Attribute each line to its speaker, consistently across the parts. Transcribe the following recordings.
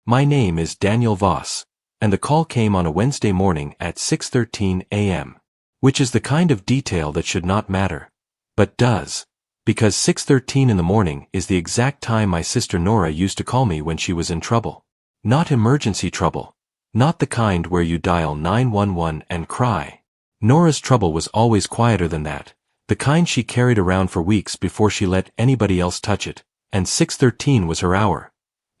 Speaker 1: My name is Daniel Voss, and the call came on a Wednesday morning at 6:13 a.m., which is the kind of detail that should not matter, but does, because 6:13 in the morning is the exact time my sister Nora used to call me when she was in trouble. Not emergency trouble, not the kind where you dial 911 and cry. Nora's trouble was always quieter than that, the kind she carried around for weeks before she let anybody else touch it, and 6:13 was her hour.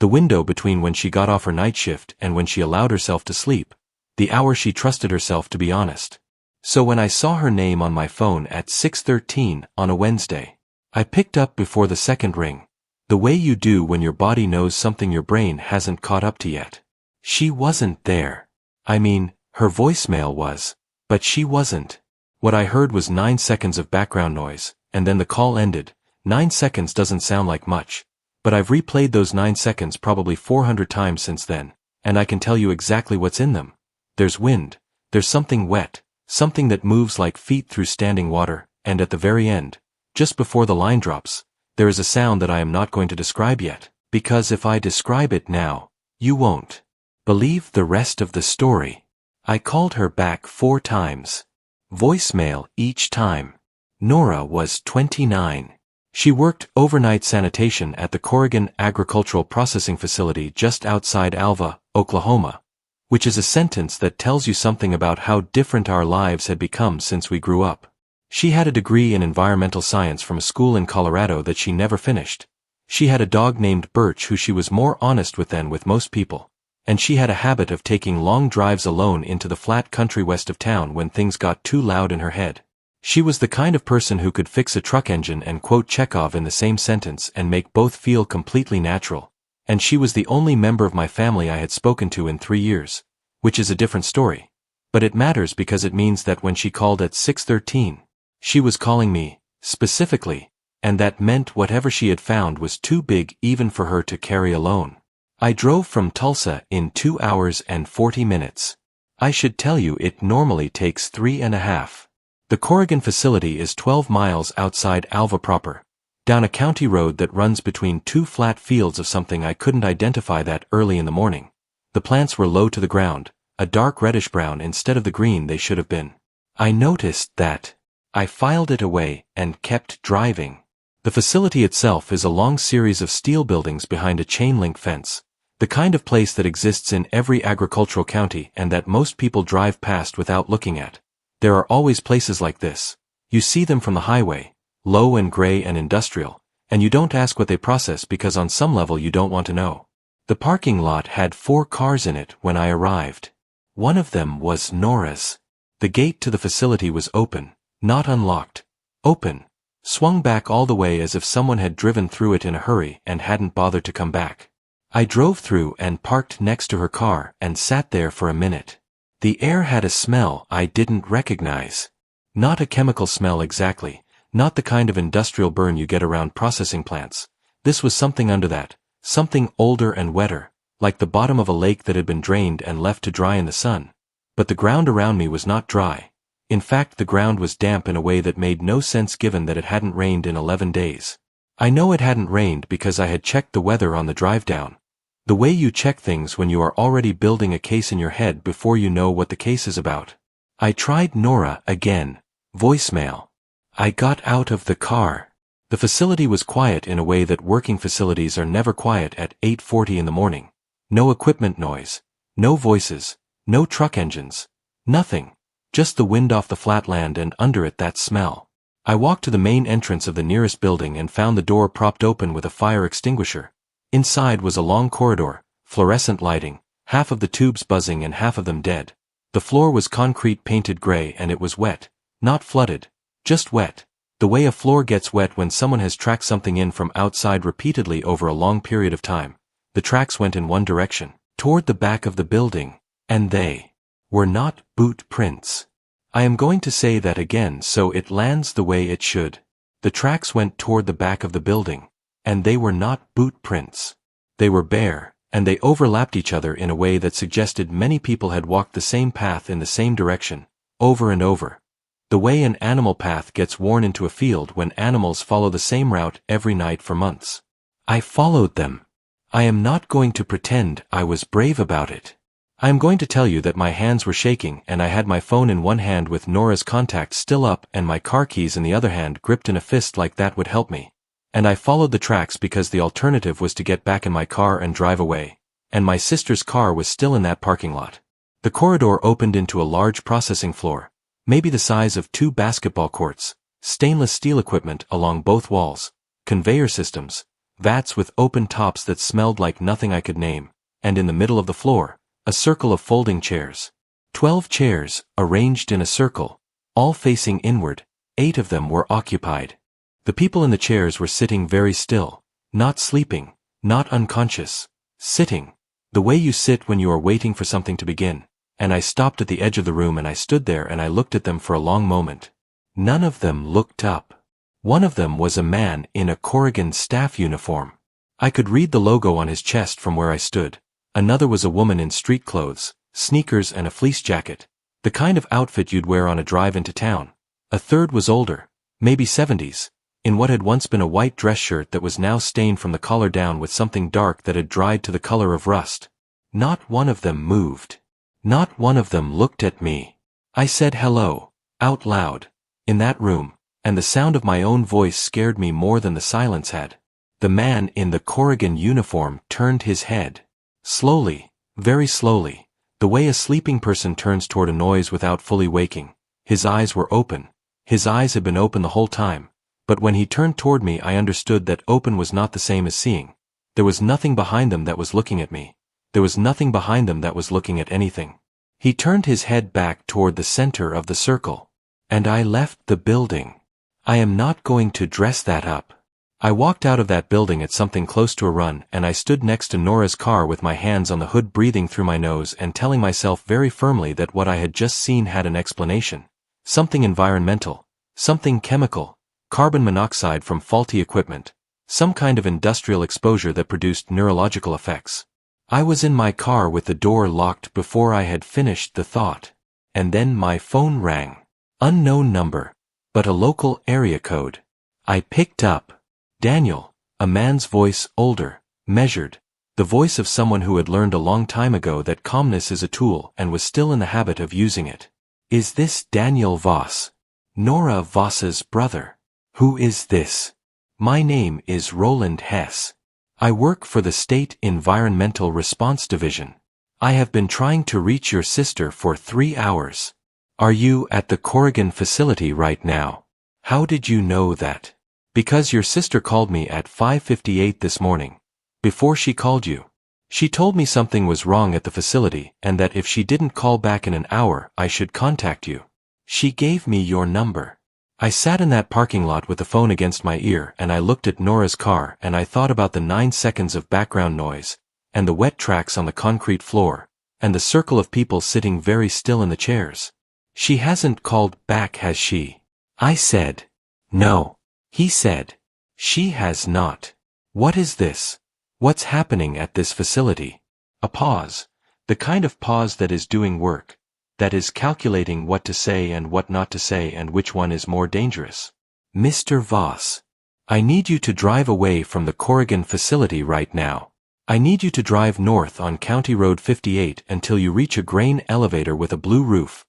Speaker 1: The window between when she got off her night shift and when she allowed herself to sleep, the hour she trusted herself to be honest. So when I saw her name on my phone at 6:13 on a Wednesday, I picked up before the second ring, the way you do when your body knows something your brain hasn't caught up to yet. She wasn't there. I mean, her voicemail was, but she wasn't. What I heard was 9 seconds of background noise, and then the call ended. 9 seconds doesn't sound like much, but I've replayed those 9 seconds probably 400 times since then, and I can tell you exactly what's in them. There's wind, there's something wet, something that moves like feet through standing water, and at the very end, just before the line drops, there is a sound that I am not going to describe yet, because if I describe it now, you won't believe the rest of the story. I called her back 4 times. Voicemail each time. Nora was 29. She worked overnight sanitation at the Corrigan Agricultural Processing Facility just outside Alva, Oklahoma, which is a sentence that tells you something about how different our lives had become since we grew up. She had a degree in environmental science from a school in Colorado that she never finished. She had a dog named Birch who she was more honest with than with most people, and she had a habit of taking long drives alone into the flat country west of town when things got too loud in her head. She was the kind of person who could fix a truck engine and quote Chekhov in the same sentence and make both feel completely natural, and she was the only member of my family I had spoken to in 3 years, which is a different story. But it matters because it means that when she called at 6:13, she was calling me, specifically, and that meant whatever she had found was too big even for her to carry alone. I drove from Tulsa in 2 hours and 40 minutes. I should tell you it normally takes 3.5. The Corrigan facility is 12 miles outside Alva proper, down a county road that runs between 2 flat fields of something I couldn't identify that early in the morning. The plants were low to the ground, a dark reddish brown instead of the green they should have been. I noticed that. I filed it away and kept driving. The facility itself is a long series of steel buildings behind a chain-link fence, the kind of place that exists in every agricultural county and that most people drive past without looking at. There are always places like this. You see them from the highway, low and gray and industrial, and you don't ask what they process because on some level you don't want to know. The parking lot had 4 cars in it when I arrived. One of them was Nora's. The gate to the facility was open, not unlocked. Open. Swung back all the way as if someone had driven through it in a hurry and hadn't bothered to come back. I drove through and parked next to her car and sat there for a minute. The air had a smell I didn't recognize. Not a chemical smell exactly, not the kind of industrial burn you get around processing plants. This was something under that, something older and wetter, like the bottom of a lake that had been drained and left to dry in the sun. But the ground around me was not dry. In fact, the ground was damp in a way that made no sense given that it hadn't rained in 11 days. I know it hadn't rained because I had checked the weather on the drive down. The way you check things when you are already building a case in your head before you know what the case is about. I tried Nora again. Voicemail. I got out of the car. The facility was quiet in a way that working facilities are never quiet at 8:40 in the morning. No equipment noise. No voices. No truck engines. Nothing. Just the wind off the flat land and under it that smell. I walked to the main entrance of the nearest building and found the door propped open with a fire extinguisher. Inside was a long corridor, fluorescent lighting, half of the tubes buzzing and half of them dead. The floor was concrete painted gray and it was wet, not flooded, just wet. The way a floor gets wet when someone has tracked something in from outside repeatedly over a long period of time. The tracks went in one direction, toward the back of the building, and they were not boot prints. I am going to say that again so it lands the way it should. The tracks went toward the back of the building, and they were not boot prints. They were bare, and they overlapped each other in a way that suggested many people had walked the same path in the same direction, over and over. The way an animal path gets worn into a field when animals follow the same route every night for months. I followed them. I am not going to pretend I was brave about it. I am going to tell you that my hands were shaking and I had my phone in one hand with Nora's contact still up and my car keys in the other hand gripped in a fist like that would help me. And I followed the tracks because the alternative was to get back in my car and drive away. And my sister's car was still in that parking lot. The corridor opened into a large processing floor, maybe the size of 2 basketball courts, stainless steel equipment along both walls, conveyor systems, vats with open tops that smelled like nothing I could name, and in the middle of the floor, a circle of folding chairs. 12 chairs, arranged in a circle, all facing inward, 8 of them were occupied. The people in the chairs were sitting very still, not sleeping, not unconscious, sitting, the way you sit when you are waiting for something to begin, and I stopped at the edge of the room and I stood there and I looked at them for a long moment. None of them looked up. One of them was a man in a Corrigan staff uniform. I could read the logo on his chest from where I stood. Another was a woman in street clothes, sneakers and a fleece jacket, the kind of outfit you'd wear on a drive into town. A third was older, maybe 70s, in what had once been a white dress shirt that was now stained from the collar down with something dark that had dried to the color of rust. Not one of them moved. Not one of them looked at me. I said hello, out loud, in that room, and the sound of my own voice scared me more than the silence had. The man in the Corrigan uniform turned his head. Slowly, very slowly, the way a sleeping person turns toward a noise without fully waking. His eyes were open. His eyes had been open the whole time, but when he turned toward me I understood that open was not the same as seeing. There was nothing behind them that was looking at me. There was nothing behind them that was looking at anything. He turned his head back toward the center of the circle. And I left the building. I am not going to dress that up. I walked out of that building at something close to a run and I stood next to Nora's car with my hands on the hood breathing through my nose and telling myself very firmly that what I had just seen had an explanation. Something environmental. Something chemical. Carbon monoxide from faulty equipment. Some kind of industrial exposure that produced neurological effects. I was in my car with the door locked before I had finished the thought. And then my phone rang. Unknown number, but a local area code. I picked up. Daniel, a man's voice, older, measured, the voice of someone who had learned a long time ago that calmness is a tool and was still in the habit of using it. Is this Daniel Voss? Nora Voss's brother? Who is this? My name is Roland Hess. I work for the State Environmental Response Division. I have been trying to reach your sister for 3 hours. Are you at the Corrigan facility right now? How did you know that? Because your sister called me at 5:58 this morning. Before she called you. She told me something was wrong at the facility and that if she didn't call back in an hour I should contact you. She gave me your number. I sat in that parking lot with the phone against my ear and I looked at Nora's car and I thought about the 9 seconds of background noise, and the wet tracks on the concrete floor, and the circle of people sitting very still in the chairs. She hasn't called back, has she? I said. No. He said. She has not. What is this? What's happening at this facility? A pause. The kind of pause that is doing work. That is calculating what to say and what not to say and which one is more dangerous. Mr. Voss. I need you to drive away from the Corrigan facility right now. I need you to drive north on County Road 58 until you reach a grain elevator with a blue roof.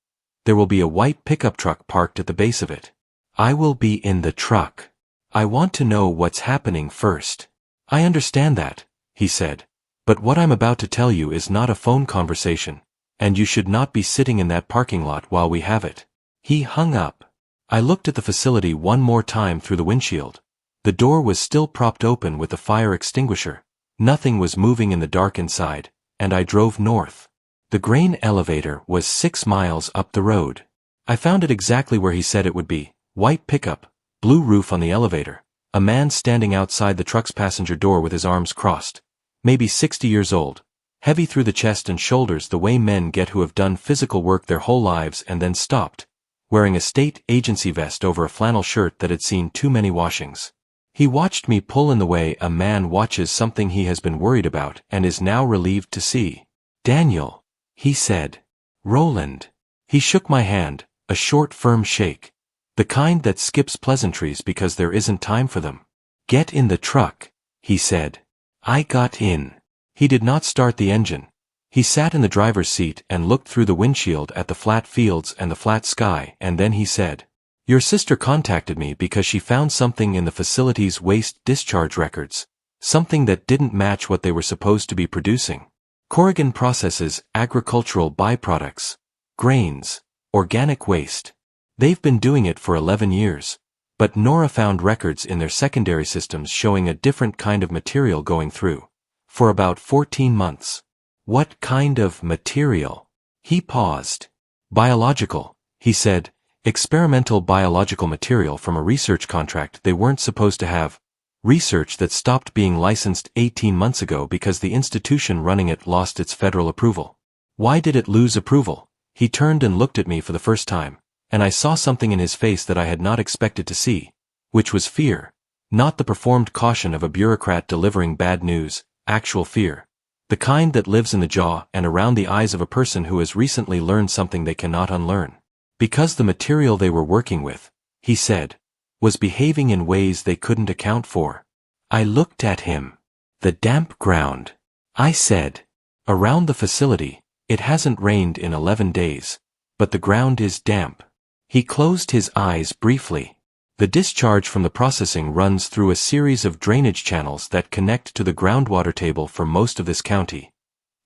Speaker 1: There will be a white pickup truck parked at the base of it. I will be in the truck. I want to know what's happening first. I understand that, he said. But what I'm about to tell you is not a phone conversation. And you should not be sitting in that parking lot while we have it. He hung up. I looked at the facility one more time through the windshield. The door was still propped open with the fire extinguisher. Nothing was moving in the dark inside, and I drove north. The grain elevator was 6 miles up the road. I found it exactly where he said it would be. White pickup, blue roof on the elevator, a man standing outside the truck's passenger door with his arms crossed. Maybe 60 years old. Heavy through the chest and shoulders the way men get who have done physical work their whole lives and then stopped, wearing a state agency vest over a flannel shirt that had seen too many washings. He watched me pull in the way a man watches something he has been worried about and is now relieved to see. Daniel, he said. Roland. He shook my hand, a short firm shake. The kind that skips pleasantries because there isn't time for them. Get in the truck, he said. I got in. He did not start the engine. He sat in the driver's seat and looked through the windshield at the flat fields and the flat sky, and then he said, "Your sister contacted me because she found something in the facility's waste discharge records, something that didn't match what they were supposed to be producing. Corrigan processes agricultural byproducts, grains, organic waste. They've been doing it for 11 years. But Nora found records in their secondary systems showing a different kind of material going through. For about 14 months. What kind of material?" He paused. "Biological," he said. "Experimental biological material from a research contract they weren't supposed to have. Research that stopped being licensed 18 months ago because the institution running it lost its federal approval." Why did it lose approval? He turned and looked at me for the first time, and I saw something in his face that I had not expected to see, which was fear. Not the performed caution of a bureaucrat delivering bad news, actual fear. The kind that lives in the jaw and around the eyes of a person who has recently learned something they cannot unlearn. Because the material they were working with, he said, was behaving in ways they couldn't account for. I looked at him. "The damp ground," I said. "Around the facility, it hasn't rained in 11 days, but the ground is damp." He closed his eyes briefly. "The discharge from the processing runs through a series of drainage channels that connect to the groundwater table for most of this county."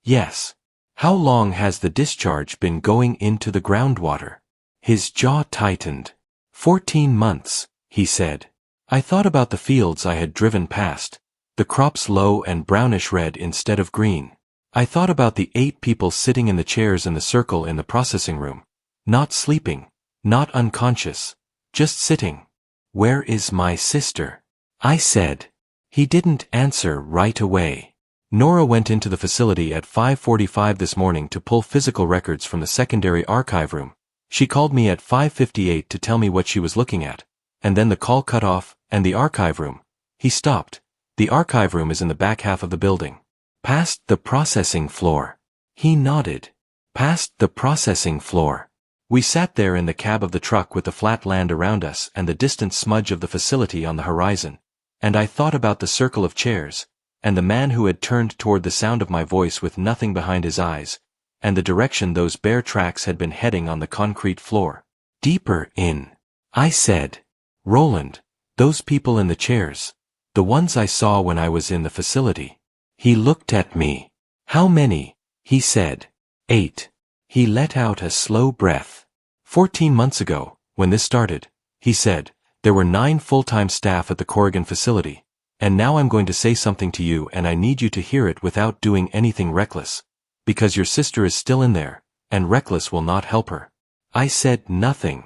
Speaker 1: "Yes. How long has the discharge been going into the groundwater?" His jaw tightened. 14 months, he said. I thought about the fields I had driven past, the crops low and brownish red instead of green. I thought about the 8 people sitting in the chairs in the circle in the processing room. Not sleeping, not unconscious, just sitting. "Where is my sister?" I said. He didn't answer right away. Nora went into the facility at 5:45 this morning to pull physical records from the secondary archive room. She called me at 5:58 to tell me what she was looking at, and then the call cut off, and the archive room. He stopped. The archive room is in the back half of the building. "Past the processing floor." He nodded. "Past the processing floor." We sat there in the cab of the truck with the flat land around us and the distant smudge of the facility on the horizon, and I thought about the circle of chairs, and the man who had turned toward the sound of my voice with nothing behind his eyes, and the direction those bare tracks had been heading on the concrete floor. "Deeper in," I said. "Roland, those people in the chairs, the ones I saw when I was in the facility." He looked at me. "How many?" he said. 8. He let out a slow breath. 14 months ago, when this started, he said, there were 9 full-time staff at the Corrigan facility, and now I'm going to say something to you and I need you to hear it without doing anything reckless, because your sister is still in there, and reckless will not help her. I said nothing.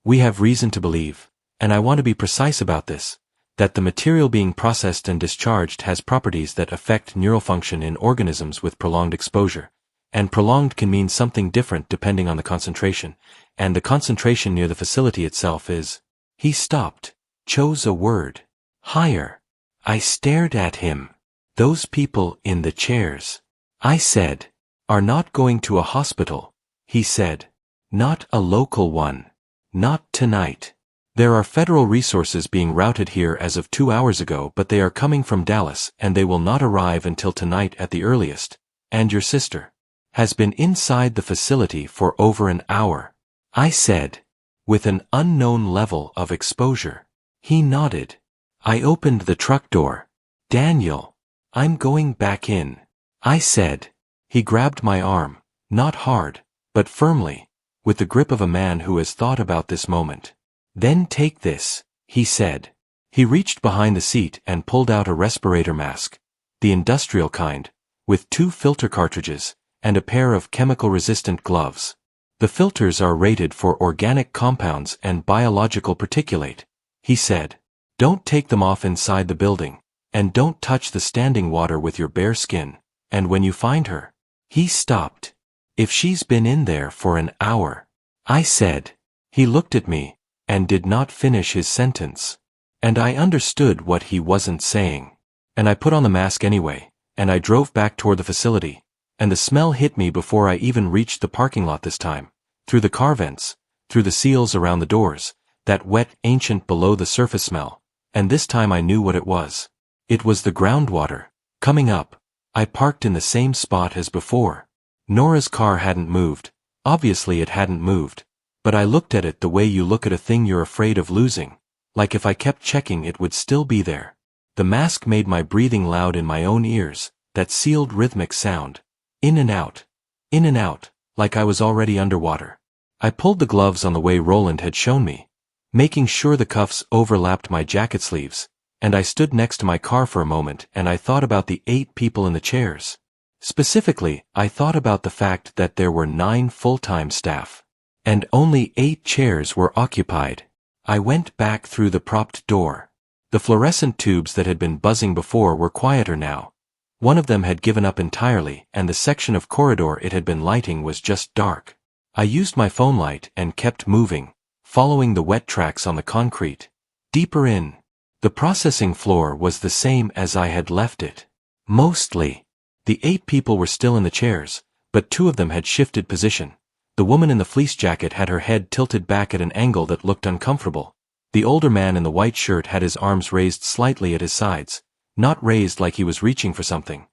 Speaker 1: We have reason to believe, and I want to be precise about this, that the material being processed and discharged has properties that affect neural function in organisms with prolonged exposure. And prolonged can mean something different depending on the concentration, and the concentration near the facility itself is... He stopped, chose a word. Higher. I stared at him. "Those people in the chairs," I said, "are not going to a hospital," he said. "Not a local one. Not tonight. There are federal resources being routed here as of 2 hours ago, but they are coming from Dallas and they will not arrive until tonight at the earliest, and your sister has been inside the facility for over an hour," I said, "with an unknown level of exposure." He nodded. I opened the truck door. "Daniel, I'm going back in," I said. He grabbed my arm, not hard, but firmly, with the grip of a man who has thought about this moment. "Then take this," he said. He reached behind the seat and pulled out a respirator mask, the industrial kind, with 2 filter cartridges, and a pair of chemical-resistant gloves. "The filters are rated for organic compounds and biological particulate," he said. "Don't take them off inside the building, and don't touch the standing water with your bare skin, and when you find her..." He stopped. "If she's been in there for an hour," I said. He looked at me, and did not finish his sentence. And I understood what he wasn't saying. And I put on the mask anyway, and I drove back toward the facility. And the smell hit me before I even reached the parking lot this time, through the car vents, through the seals around the doors, that wet, ancient below-the-surface smell, and this time I knew what it was. It was the groundwater, Coming up, I parked in the same spot as before. Nora's car hadn't moved. Obviously it hadn't moved. But I looked at it the way you look at a thing you're afraid of losing. Like if I kept checking it would still be there. The mask made my breathing loud in my own ears, that sealed rhythmic sound. In and out, like I was already underwater. I pulled the gloves on the way Roland had shown me, making sure the cuffs overlapped my jacket sleeves, and I stood next to my car for a moment and I thought about the 8 people in the chairs. Specifically, I thought about the fact that there were 9 full-time staff, and only 8 chairs were occupied. I went back through the propped door. The fluorescent tubes that had been buzzing before were quieter now. One of them had given up entirely, and the section of corridor it had been lighting was just dark. I used my phone light and kept moving, following the wet tracks on the concrete. Deeper in. The processing floor was the same as I had left it. Mostly. The 8 people were still in the chairs, but 2 of them had shifted position. The woman in the fleece jacket had her head tilted back at an angle that looked uncomfortable. The older man in the white shirt had his arms raised slightly at his sides, not raised like he was reaching for something.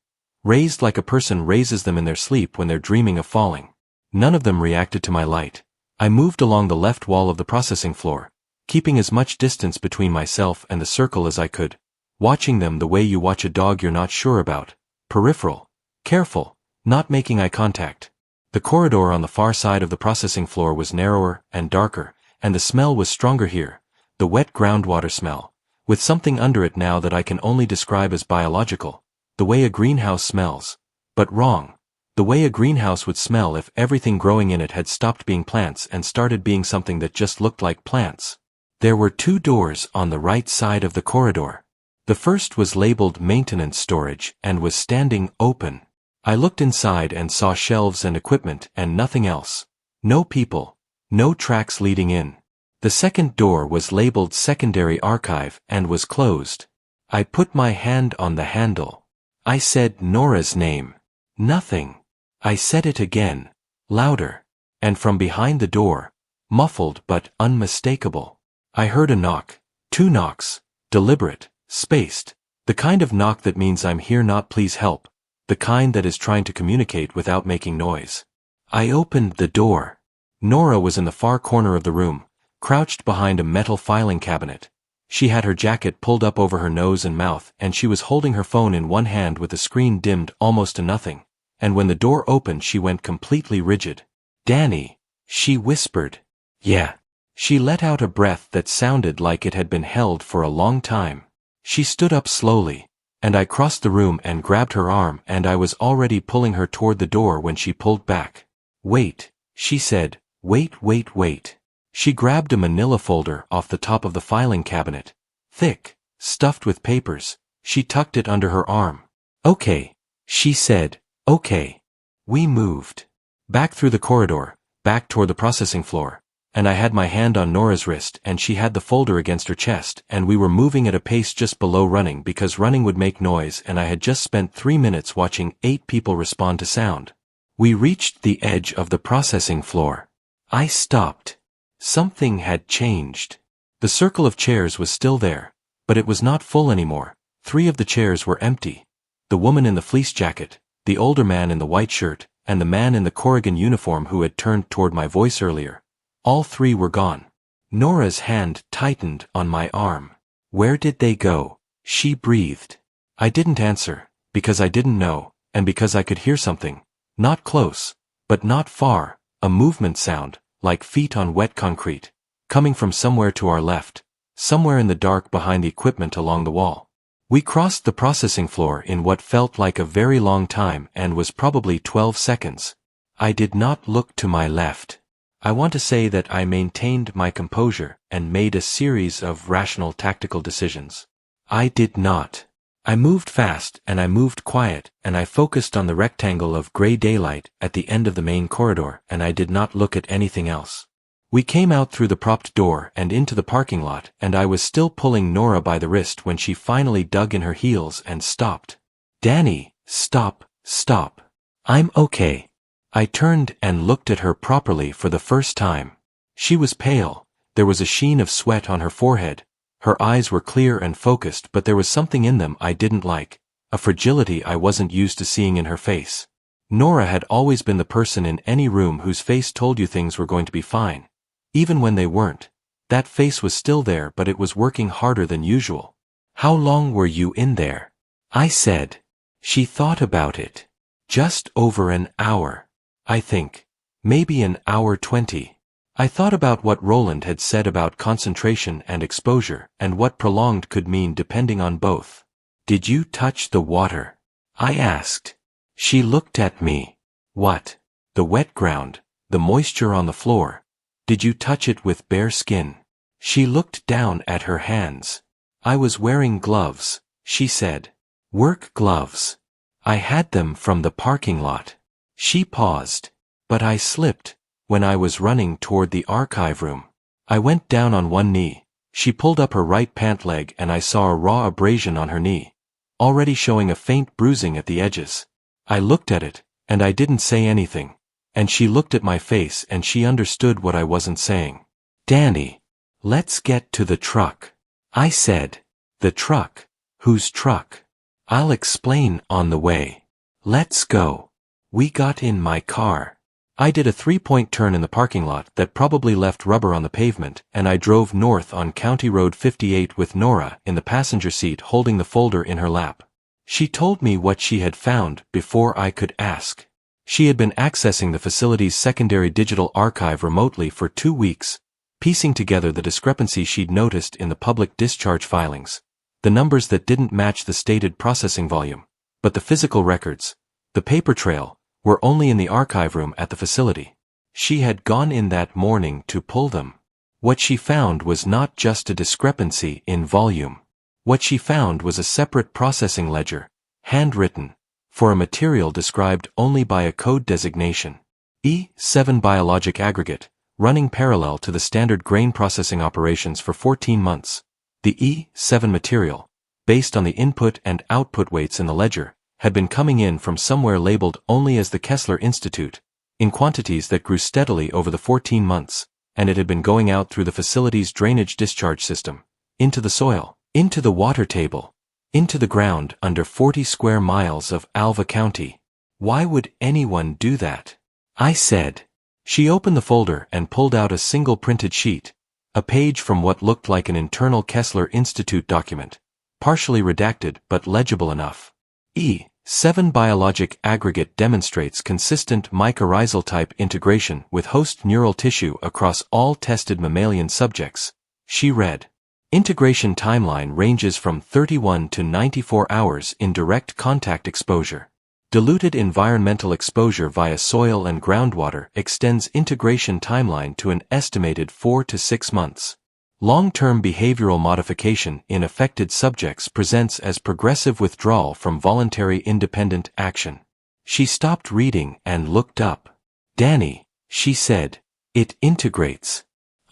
Speaker 1: Raised like a person raises them in their sleep when they're dreaming of falling. None of them reacted to my light. I moved along the left wall of the processing floor, keeping as much distance between myself and the circle as I could, watching them the way you watch a dog you're not sure about, peripheral, careful, not making eye contact. The corridor on the far side of the processing floor was narrower and darker, and the smell was stronger here, the wet groundwater smell, with something under it now that I can only describe as biological, the way a greenhouse smells. But wrong. The way a greenhouse would smell if everything growing in it had stopped being plants and started being something that just looked like plants. There were 2 doors on the right side of the corridor. The first was labeled maintenance storage and was standing open. I looked inside and saw shelves and equipment and nothing else. No people. No tracks leading in. The second door was labeled secondary archive and was closed. I put my hand on the handle. I said Nora's name. Nothing. I said it again, louder, and from behind the door, muffled but unmistakable. I heard a knock, 2 knocks, deliberate, spaced, the kind of knock that means I'm here not please help, the kind that is trying to communicate without making noise. I opened the door. Nora was in the far corner of the room, crouched behind a metal filing cabinet. She had her jacket pulled up over her nose and mouth and she was holding her phone in one hand with the screen dimmed almost to nothing. And when the door opened she went completely rigid. "Danny," she whispered. "Yeah." She let out a breath that sounded like it had been held for a long time. She stood up slowly, and I crossed the room and grabbed her arm and I was already pulling her toward the door when she pulled back. "Wait," she said. Wait. She grabbed a manila folder off the top of the filing cabinet. Thick, stuffed with papers. She tucked it under her arm. "Okay," she said. "Okay." We moved. Back through the corridor, back toward the processing floor, and I had my hand on Nora's wrist and she had the folder against her chest and we were moving at a pace just below running because running would make noise and I had just spent 3 minutes watching 8 people respond to sound. We reached the edge of the processing floor. I stopped. Something had changed. The circle of chairs was still there, but it was not full anymore. 3 of the chairs were empty. The woman in the fleece jacket, the older man in the white shirt, and the man in the Corrigan uniform who had turned toward my voice earlier. All 3 were gone. Nora's hand tightened on my arm. "Where did they go?" she breathed. I didn't answer, because I didn't know, and because I could hear something. Not close, but not far, a movement sound, like feet on wet concrete, coming from somewhere to our left, somewhere in the dark behind the equipment along the wall. We crossed the processing floor in what felt like a very long time and was probably 12 seconds. I did not look to my left. I want to say that I maintained my composure and made a series of rational tactical decisions. I did not. I moved fast and I moved quiet and I focused on the rectangle of gray daylight at the end of the main corridor and I did not look at anything else. We came out through the propped door and into the parking lot and I was still pulling Nora by the wrist when she finally dug in her heels and stopped. "Danny, stop. I'm okay." I turned and looked at her properly for the first time. She was pale, there was a sheen of sweat on her forehead, her eyes were clear and focused but there was something in them I didn't like, a fragility I wasn't used to seeing in her face. Nora had always been the person in any room whose face told you things were going to be fine. Even when they weren't. That face was still there, but it was working harder than usual. "How long were you in there?" I said. She thought about it. "Just over an hour. I think. Maybe an hour 20. I thought about what Roland had said about concentration and exposure, and what prolonged could mean depending on both. "Did you touch the water?" I asked. She looked at me. "What? The wet ground, the moisture on the floor. Did you touch it with bare skin?" She looked down at her hands. "I was wearing gloves," she said. "Work gloves. I had them from the parking lot." She paused. "But I slipped when I was running toward the archive room." I went down on one knee. She pulled up her right pant leg and I saw a raw abrasion on her knee, already showing a faint bruising at the edges. I looked at it, and I didn't say anything, and she looked at my face and she understood what I wasn't saying. "Danny, let's get to the truck," I said. "The truck? Whose truck?" "I'll explain on the way. Let's go." We got in my car. I did a 3-point turn in the parking lot that probably left rubber on the pavement, and I drove north on County Road 58 with Nora in the passenger seat holding the folder in her lap. She told me what she had found before I could ask. She had been accessing the facility's secondary digital archive remotely for 2 weeks, piecing together the discrepancies she'd noticed in the public discharge filings, the numbers that didn't match the stated processing volume, but the physical records, the paper trail, were only in the archive room at the facility. She had gone in that morning to pull them. What she found was not just a discrepancy in volume. What she found was a separate processing ledger, handwritten, for a material described only by a code designation. E7 biologic aggregate, running parallel to the standard grain processing operations for 14 months. The E7 material, based on the input and output weights in the ledger, had been coming in from somewhere labeled only as the Kesler Institute, in quantities that grew steadily over the 14 months, and it had been going out through the facility's drainage discharge system, into the soil, into the water table, into the ground under 40 square miles of Alva County. Why would anyone do that? I said. She opened the folder and pulled out a single printed sheet, a page from what looked like an internal Kesler Institute document, partially redacted but legible enough. E7 biologic aggregate demonstrates consistent mycorrhizal type integration with host neural tissue across all tested mammalian subjects, she read. Integration timeline ranges from 31 to 94 hours in direct contact exposure. Diluted environmental exposure via soil and groundwater extends integration timeline to an estimated 4 to 6 months. Long-term behavioral modification in affected subjects presents as progressive withdrawal from voluntary independent action. She stopped reading and looked up. "Danny," she said, "it integrates."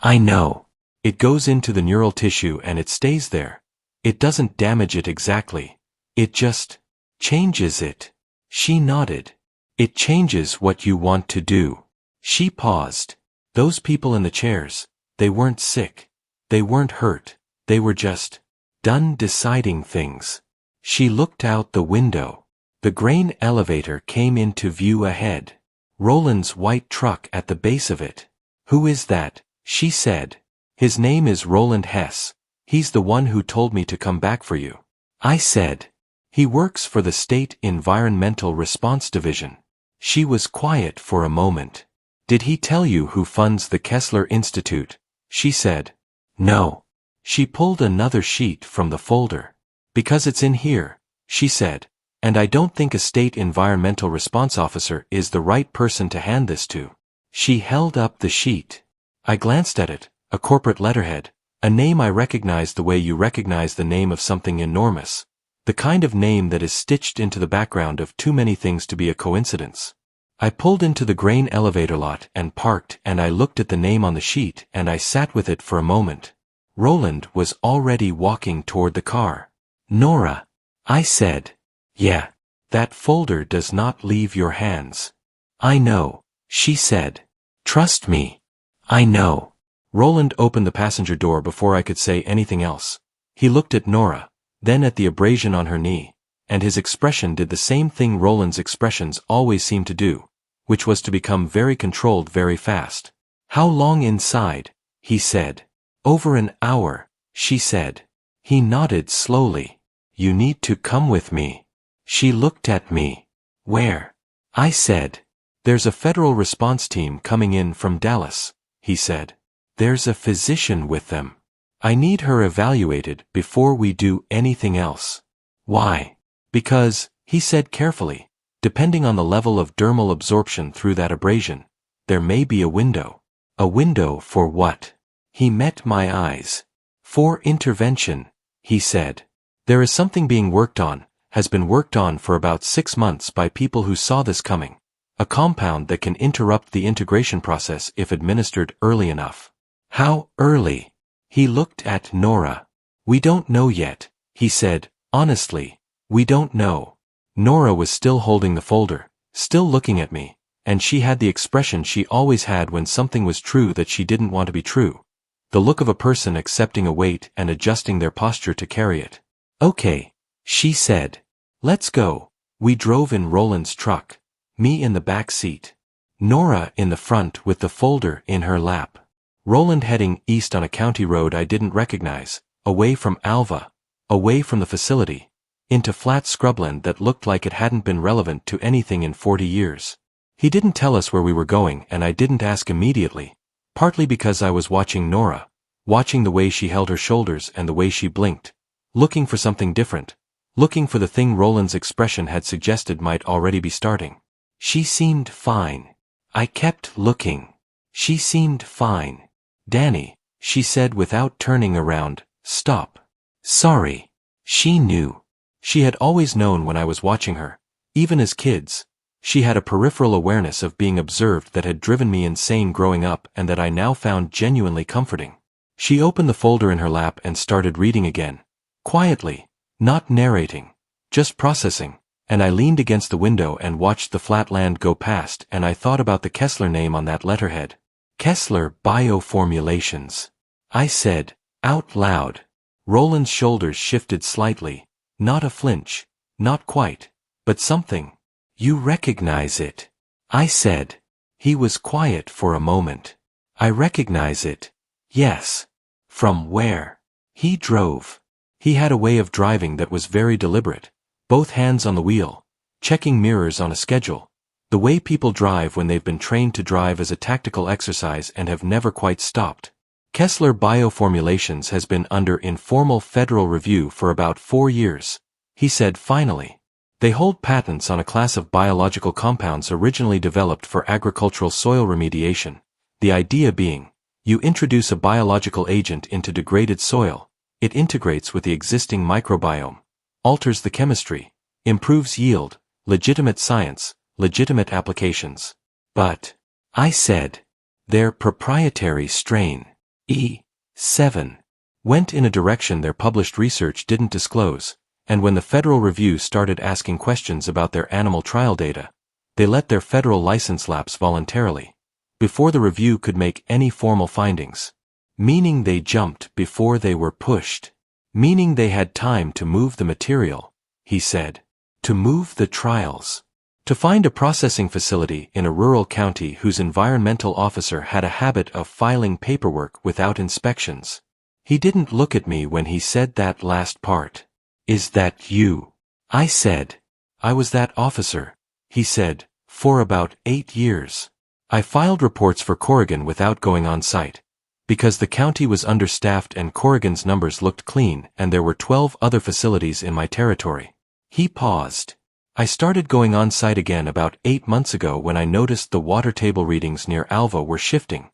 Speaker 1: "I know. It goes into the neural tissue and it stays there. It doesn't damage it exactly. It just changes it." She nodded. "It changes what you want to do." She paused. Those people in the chairs, they weren't sick. They weren't hurt. They were just done deciding things. She looked out the window. The grain elevator came into view ahead. Roland's white truck at the base of it. "Who is that?" she said. "His name is Roland Hess. He's the one who told me to come back for you." I said. "He works for the State Environmental Response Division." She was quiet for a moment. "Did he tell you who funds the Kesler Institute?" she said. "No." She pulled another sheet from the folder. "Because it's in here," she said, "and I don't think a state environmental response officer is the right person to hand this to." She held up the sheet. I glanced at it, a corporate letterhead, a name I recognized the way you recognize the name of something enormous, the kind of name that is stitched into the background of too many things to be a coincidence. I pulled into the grain elevator lot and parked, and I looked at the name on the sheet and I sat with it for a moment. Roland was already walking toward the car. "Nora," I said. "Yeah. That folder does not leave your hands." "I know," she said. "Trust me." "I know." Roland opened the passenger door before I could say anything else. He looked at Nora, then at the abrasion on her knee, and his expression did the same thing Roland's expressions always seemed to do, which was to become very controlled very fast. "How long inside?" he said. "Over an hour," she said. He nodded slowly. "You need to come with me." She looked at me. "Where?" I said. "There's a federal response team coming in from Dallas," he said. "There's a physician with them. I need her evaluated before we do anything else." "Why?" "Because," he said carefully, "depending on the level of dermal absorption through that abrasion, there may be a window." "A window for what?" He met my eyes. "For intervention," he said. "There is something being worked on, has been worked on for about 6 months by people who saw this coming. A compound that can interrupt the integration process if administered early enough." "How early?" He looked at Nora. "We don't know yet," he said. "Honestly, we don't know." Nora was still holding the folder, still looking at me, and she had the expression she always had when something was true that she didn't want to be true. The look of a person accepting a weight and adjusting their posture to carry it. "Okay," she said. "Let's go." We drove in Roland's truck, me in the back seat, Nora in the front with the folder in her lap. Roland heading east on a county road I didn't recognize, away from Alva, away from the facility, into flat scrubland that looked like it hadn't been relevant to anything in 40 years. He didn't tell us where we were going and I didn't ask immediately, partly because I was watching Nora, watching the way she held her shoulders and the way she blinked, looking for something different, looking for the thing Roland's expression had suggested might already be starting. She seemed fine. I kept looking. She seemed fine. "Danny," she said without turning around, "stop." "Sorry." She knew. She had always known when I was watching her, even as kids. She had a peripheral awareness of being observed that had driven me insane growing up and that I now found genuinely comforting. She opened the folder in her lap and started reading again. Quietly, not narrating, just processing, and I leaned against the window and watched the flat land go past and I thought about the Kesler name on that letterhead. Kesler Bioformulations. I said, out loud. Roland's shoulders shifted slightly, not a flinch, not quite, but something. "You recognize it," I said. He was quiet for a moment. "I recognize it. Yes." "From where?" He drove. He had a way of driving that was very deliberate, both hands on the wheel, checking mirrors on a schedule, the way people drive when they've been trained to drive as a tactical exercise and have never quite stopped. Kesler Bioformulations has been under informal federal review for about 4 years, he said finally. They hold patents on a class of biological compounds originally developed for agricultural soil remediation, the idea being, you introduce a biological agent into degraded soil, it integrates with the existing microbiome, alters the chemistry, improves yield, legitimate science, legitimate applications. But, I said, their proprietary strain, E7, went in a direction their published research didn't disclose, and when the federal review started asking questions about their animal trial data, they let their federal license lapse voluntarily, before the review could make any formal findings. Meaning they jumped before they were pushed. Meaning they had time to move the material, he said. To move the trials. To find a processing facility in a rural county whose environmental officer had a habit of filing paperwork without inspections. He didn't look at me when he said that last part. Is that you? I said. I was that officer, he said, for about 8 years. I filed reports for Corrigan without going on site, because the county was understaffed and Corrigan's numbers looked clean and there were 12 other facilities in my territory. He paused. I started going on site again about 8 months ago when I noticed the water table readings near Alva were shifting.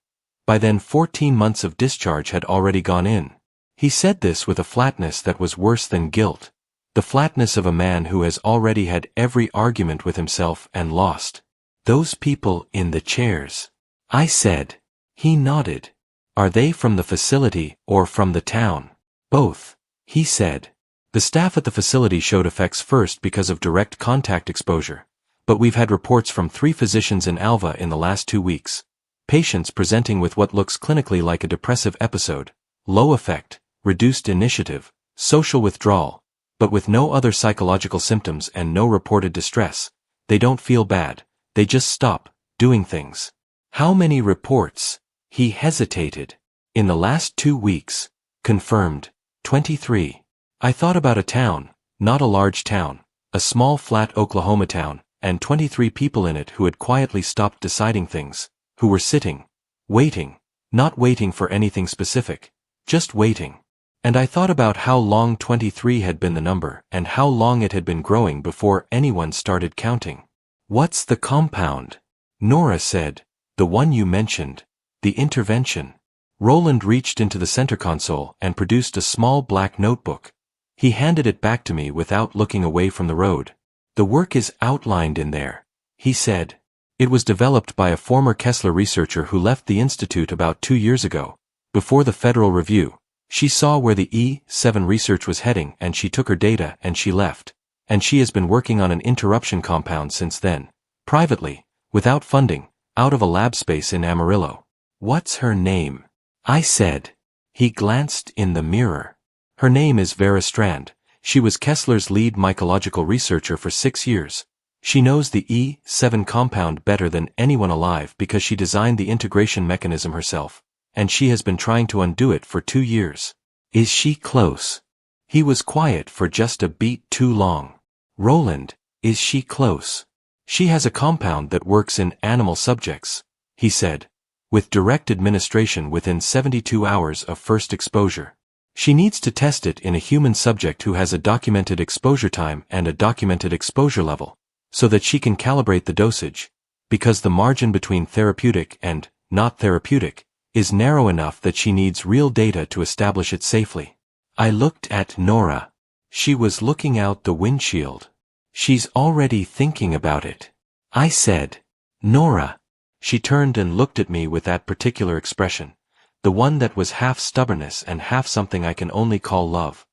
Speaker 1: By then 14 months of discharge had already gone in. He said this with a flatness that was worse than guilt, the flatness of a man who has already had every argument with himself and lost. Those people in the chairs. I said. He nodded. Are they from the facility or from the town? Both, he said. The staff at the facility showed effects first because of direct contact exposure, but we've had reports from 3 physicians in Alva in the last 2 weeks. Patients presenting with what looks clinically like a depressive episode, low effect, reduced initiative, social withdrawal, but with no other psychological symptoms and no reported distress. They don't feel bad, they just stop doing things. How many reports? He hesitated. In the last 2 weeks. Confirmed. 23. I thought about a town, not a large town, a small flat Oklahoma town, and 23 people in it who had quietly stopped deciding things, who were sitting, waiting, not waiting for anything specific, just waiting. And I thought about how long 23 had been the number and how long it had been growing before anyone started counting. What's the compound? Nora said, the one you mentioned, the intervention. Roland reached into the center console and produced a small black notebook. He handed it back to me without looking away from the road. The work is outlined in there, he said. It was developed by a former Kesler researcher who left the institute about 2 years ago. Before the federal review, she saw where the E7 research was heading and she took her data and she left. And she has been working on an interruption compound since then, privately, without funding, out of a lab space in Amarillo. What's her name? I said. He glanced in the mirror. Her name is Vera Strand. She was Kesler's lead mycological researcher for 6 years. She knows the E7 compound better than anyone alive because she designed the integration mechanism herself, and she has been trying to undo it for 2 years. Is she close? He was quiet for just a beat too long. Roland, is she close? She has a compound that works in animal subjects, he said, with direct administration within 72 hours of first exposure. She needs to test it in a human subject who has a documented exposure time and a documented exposure level, so that she can calibrate the dosage, because the margin between therapeutic and not therapeutic is narrow enough that she needs real data to establish it safely. I looked at Nora. She was looking out the windshield. She's already thinking about it. I said, Nora. She turned and looked at me with that particular expression, the one that was half stubbornness and half something I can only call love.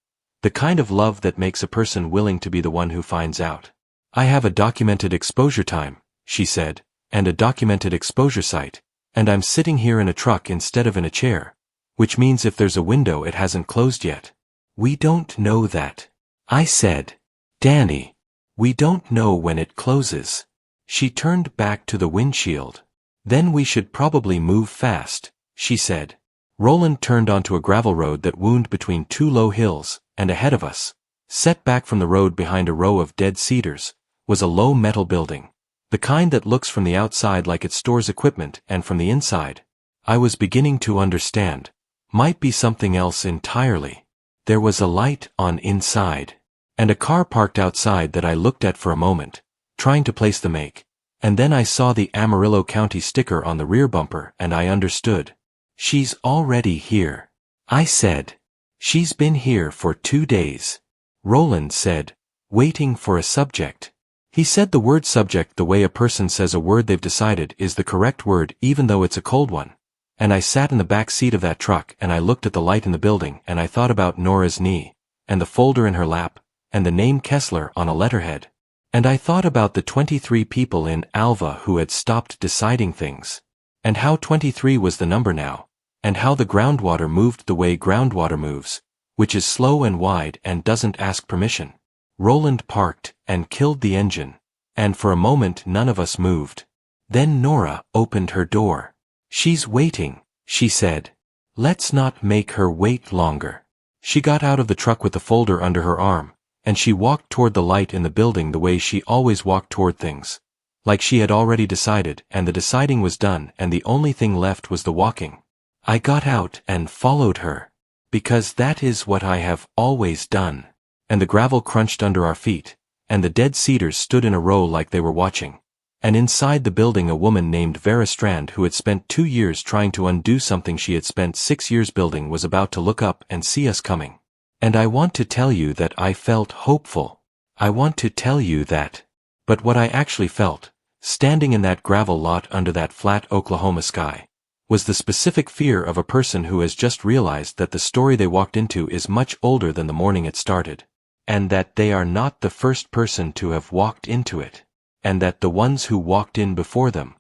Speaker 1: The kind of love that makes a person willing to be the one who finds out. I have a documented exposure time, she said, and a documented exposure site, and I'm sitting here in a truck instead of in a chair, which means if there's a window it hasn't closed yet. We don't know that. I said, Danny, we don't know when it closes. She turned back to the windshield. Then we should probably move fast, she said. Roland turned onto a gravel road that wound between 2 low hills, and ahead of us, set back from the road behind a row of dead cedars, was a low metal building, the kind that looks from the outside like it stores equipment and from the inside, I was beginning to understand, might be something else entirely. There was a light on inside, and a car parked outside that I looked at for a moment, trying to place the make, and then I saw the Amarillo County sticker on the rear bumper and I understood. She's already here. I said. She's been here for 2 days. Roland said, waiting for a subject. He said the word subject the way a person says a word they've decided is the correct word even though it's a cold one. And I sat in the back seat of that truck and I looked at the light in the building and I thought about Nora's knee, and the folder in her lap, and the name Kesler on a letterhead. And I thought about the 23 people in Alva who had stopped deciding things, and how 23 was the number now, and how the groundwater moved the way groundwater moves, which is slow and wide and doesn't ask permission. Roland parked and killed the engine, and for a moment none of us moved. Then Nora opened her door. She's waiting, she said. Let's not make her wait longer. She got out of the truck with the folder under her arm, and she walked toward the light in the building the way she always walked toward things, like she had already decided and the deciding was done and the only thing left was the walking. I got out and followed her, because that is what I have always done. And the gravel crunched under our feet, and the dead cedars stood in a row like they were watching. And inside the building a woman named Vera Strand who had spent 2 years trying to undo something she had spent 6 years building was about to look up and see us coming. And I want to tell you that I felt hopeful. I want to tell you that. But what I actually felt, standing in that gravel lot under that flat Oklahoma sky, was the specific fear of a person who has just realized that the story they walked into is much older than the morning it started, and that they are not the first person to have walked into it, and that the ones who walked in before them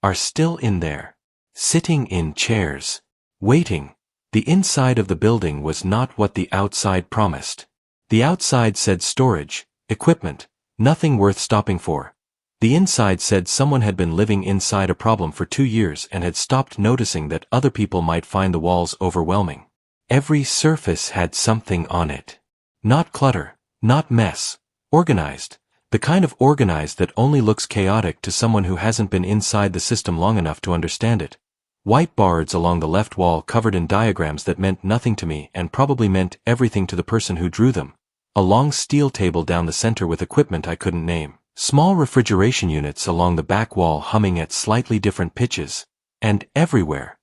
Speaker 1: are still in there, sitting in chairs, waiting. The inside of the building was not what the outside promised. The outside said storage, equipment, nothing worth stopping for. The inside said someone had been living inside a problem for 2 years and had stopped noticing that other people might find the walls overwhelming. Every surface had something on it. Not clutter, not mess, organized. The kind of organized that only looks chaotic to someone who hasn't been inside the system long enough to understand it. White bars along the left wall covered in diagrams that meant nothing to me and probably meant everything to the person who drew them. A long steel table down the center with equipment I couldn't name. Small refrigeration units along the back wall humming at slightly different pitches. And everywhere,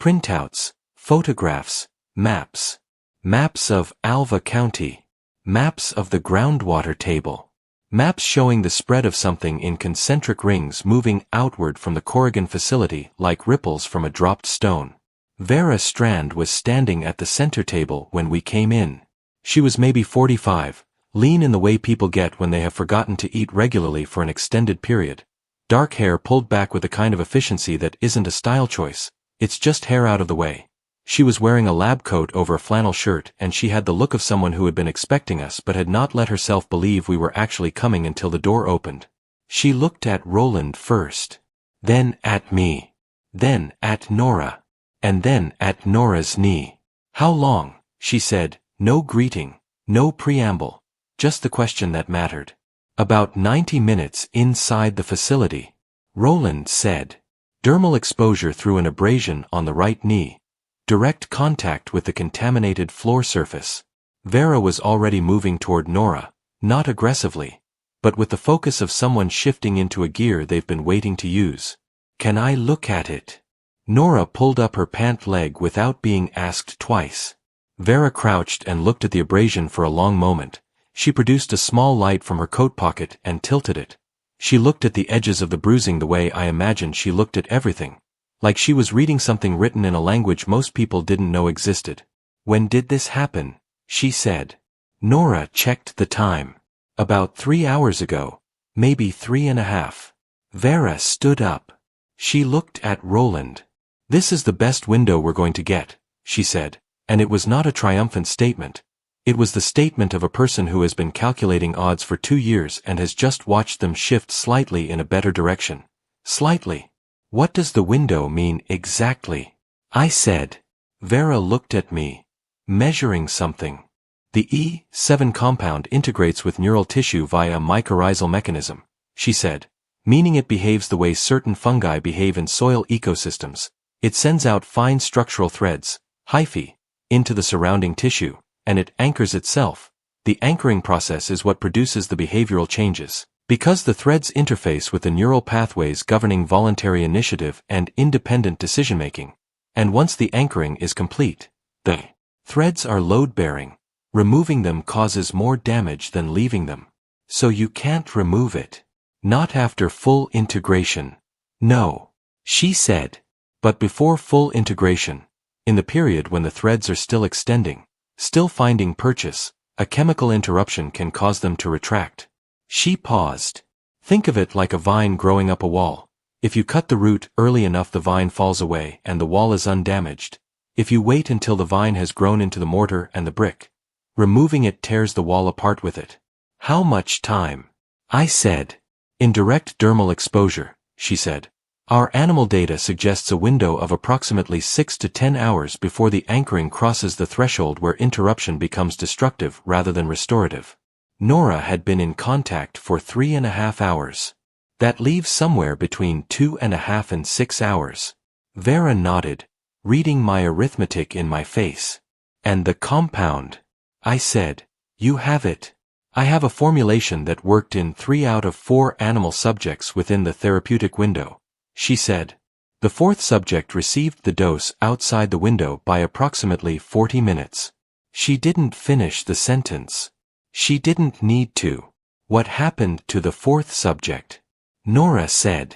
Speaker 1: printouts, photographs, maps. Maps of Alva County. Maps of the groundwater table. Maps showing the spread of something in concentric rings moving outward from the Corrigan facility like ripples from a dropped stone. Vera Strand was standing at the center table when we came in. She was maybe 45, lean in the way people get when they have forgotten to eat regularly for an extended period. Dark hair pulled back with a kind of efficiency that isn't a style choice, it's just hair out of the way. She was wearing a lab coat over a flannel shirt and she had the look of someone who had been expecting us but had not let herself believe we were actually coming until the door opened. She looked at Roland first. Then at me. Then at Nora. And then at Nora's knee. "How long?" she said, no greeting, no preamble, just the question that mattered. "About 90 minutes inside the facility," Roland said. "Dermal exposure through an abrasion on the right knee. Direct contact with the contaminated floor surface." Vera was already moving toward Nora, not aggressively, but with the focus of someone shifting into a gear they've been waiting to use. "Can I look at it?" Nora pulled up her pant leg without being asked twice. Vera crouched and looked at the abrasion for a long moment. She produced a small light from her coat pocket and tilted it. She looked at the edges of the bruising the way I imagined she looked at everything. Like she was reading something written in a language most people didn't know existed. "When did this happen?" she said. Nora checked the time. "About 3 hours ago. Maybe 3.5. Vera stood up. She looked at Roland. "This is the best window we're going to get," she said, and it was not a triumphant statement. It was the statement of a person who has been calculating odds for 2 years and has just watched them shift slightly in a better direction. Slightly. "What does the window mean exactly?" I said. Vera looked at me. "Measuring something. The E7 compound integrates with neural tissue via a mycorrhizal mechanism," she said, "meaning it behaves the way certain fungi behave in soil ecosystems. It sends out fine structural threads, hyphae, into the surrounding tissue, and it anchors itself. The anchoring process is what produces the behavioral changes. Because the threads interface with the neural pathways governing voluntary initiative and independent decision-making, and once the anchoring is complete, the threads are load-bearing. Removing them causes more damage than leaving them. So you can't remove it. Not after full integration. No," she said. "But before full integration, in the period when the threads are still extending, still finding purchase, a chemical interruption can cause them to retract." She paused. "Think of it like a vine growing up a wall. If you cut the root early enough the vine falls away and the wall is undamaged. If you wait until the vine has grown into the mortar and the brick, removing it tears the wall apart with it." "How much time?" I said. "In direct dermal exposure," she said. "Our animal data suggests a window of approximately 6 to 10 hours before the anchoring crosses the threshold where interruption becomes destructive rather than restorative." Nora had been in contact for 3.5 hours. That leaves somewhere between 2.5 and 6 hours. Vera nodded, reading my arithmetic in my face. "And the compound," I said. "You have it." "I have a formulation that worked in 3 out of 4 animal subjects within the therapeutic window," she said. "The 4th subject received the dose outside the window by approximately 40 minutes. She didn't finish the sentence. She didn't need to. "What happened to the 4th subject?" Nora said.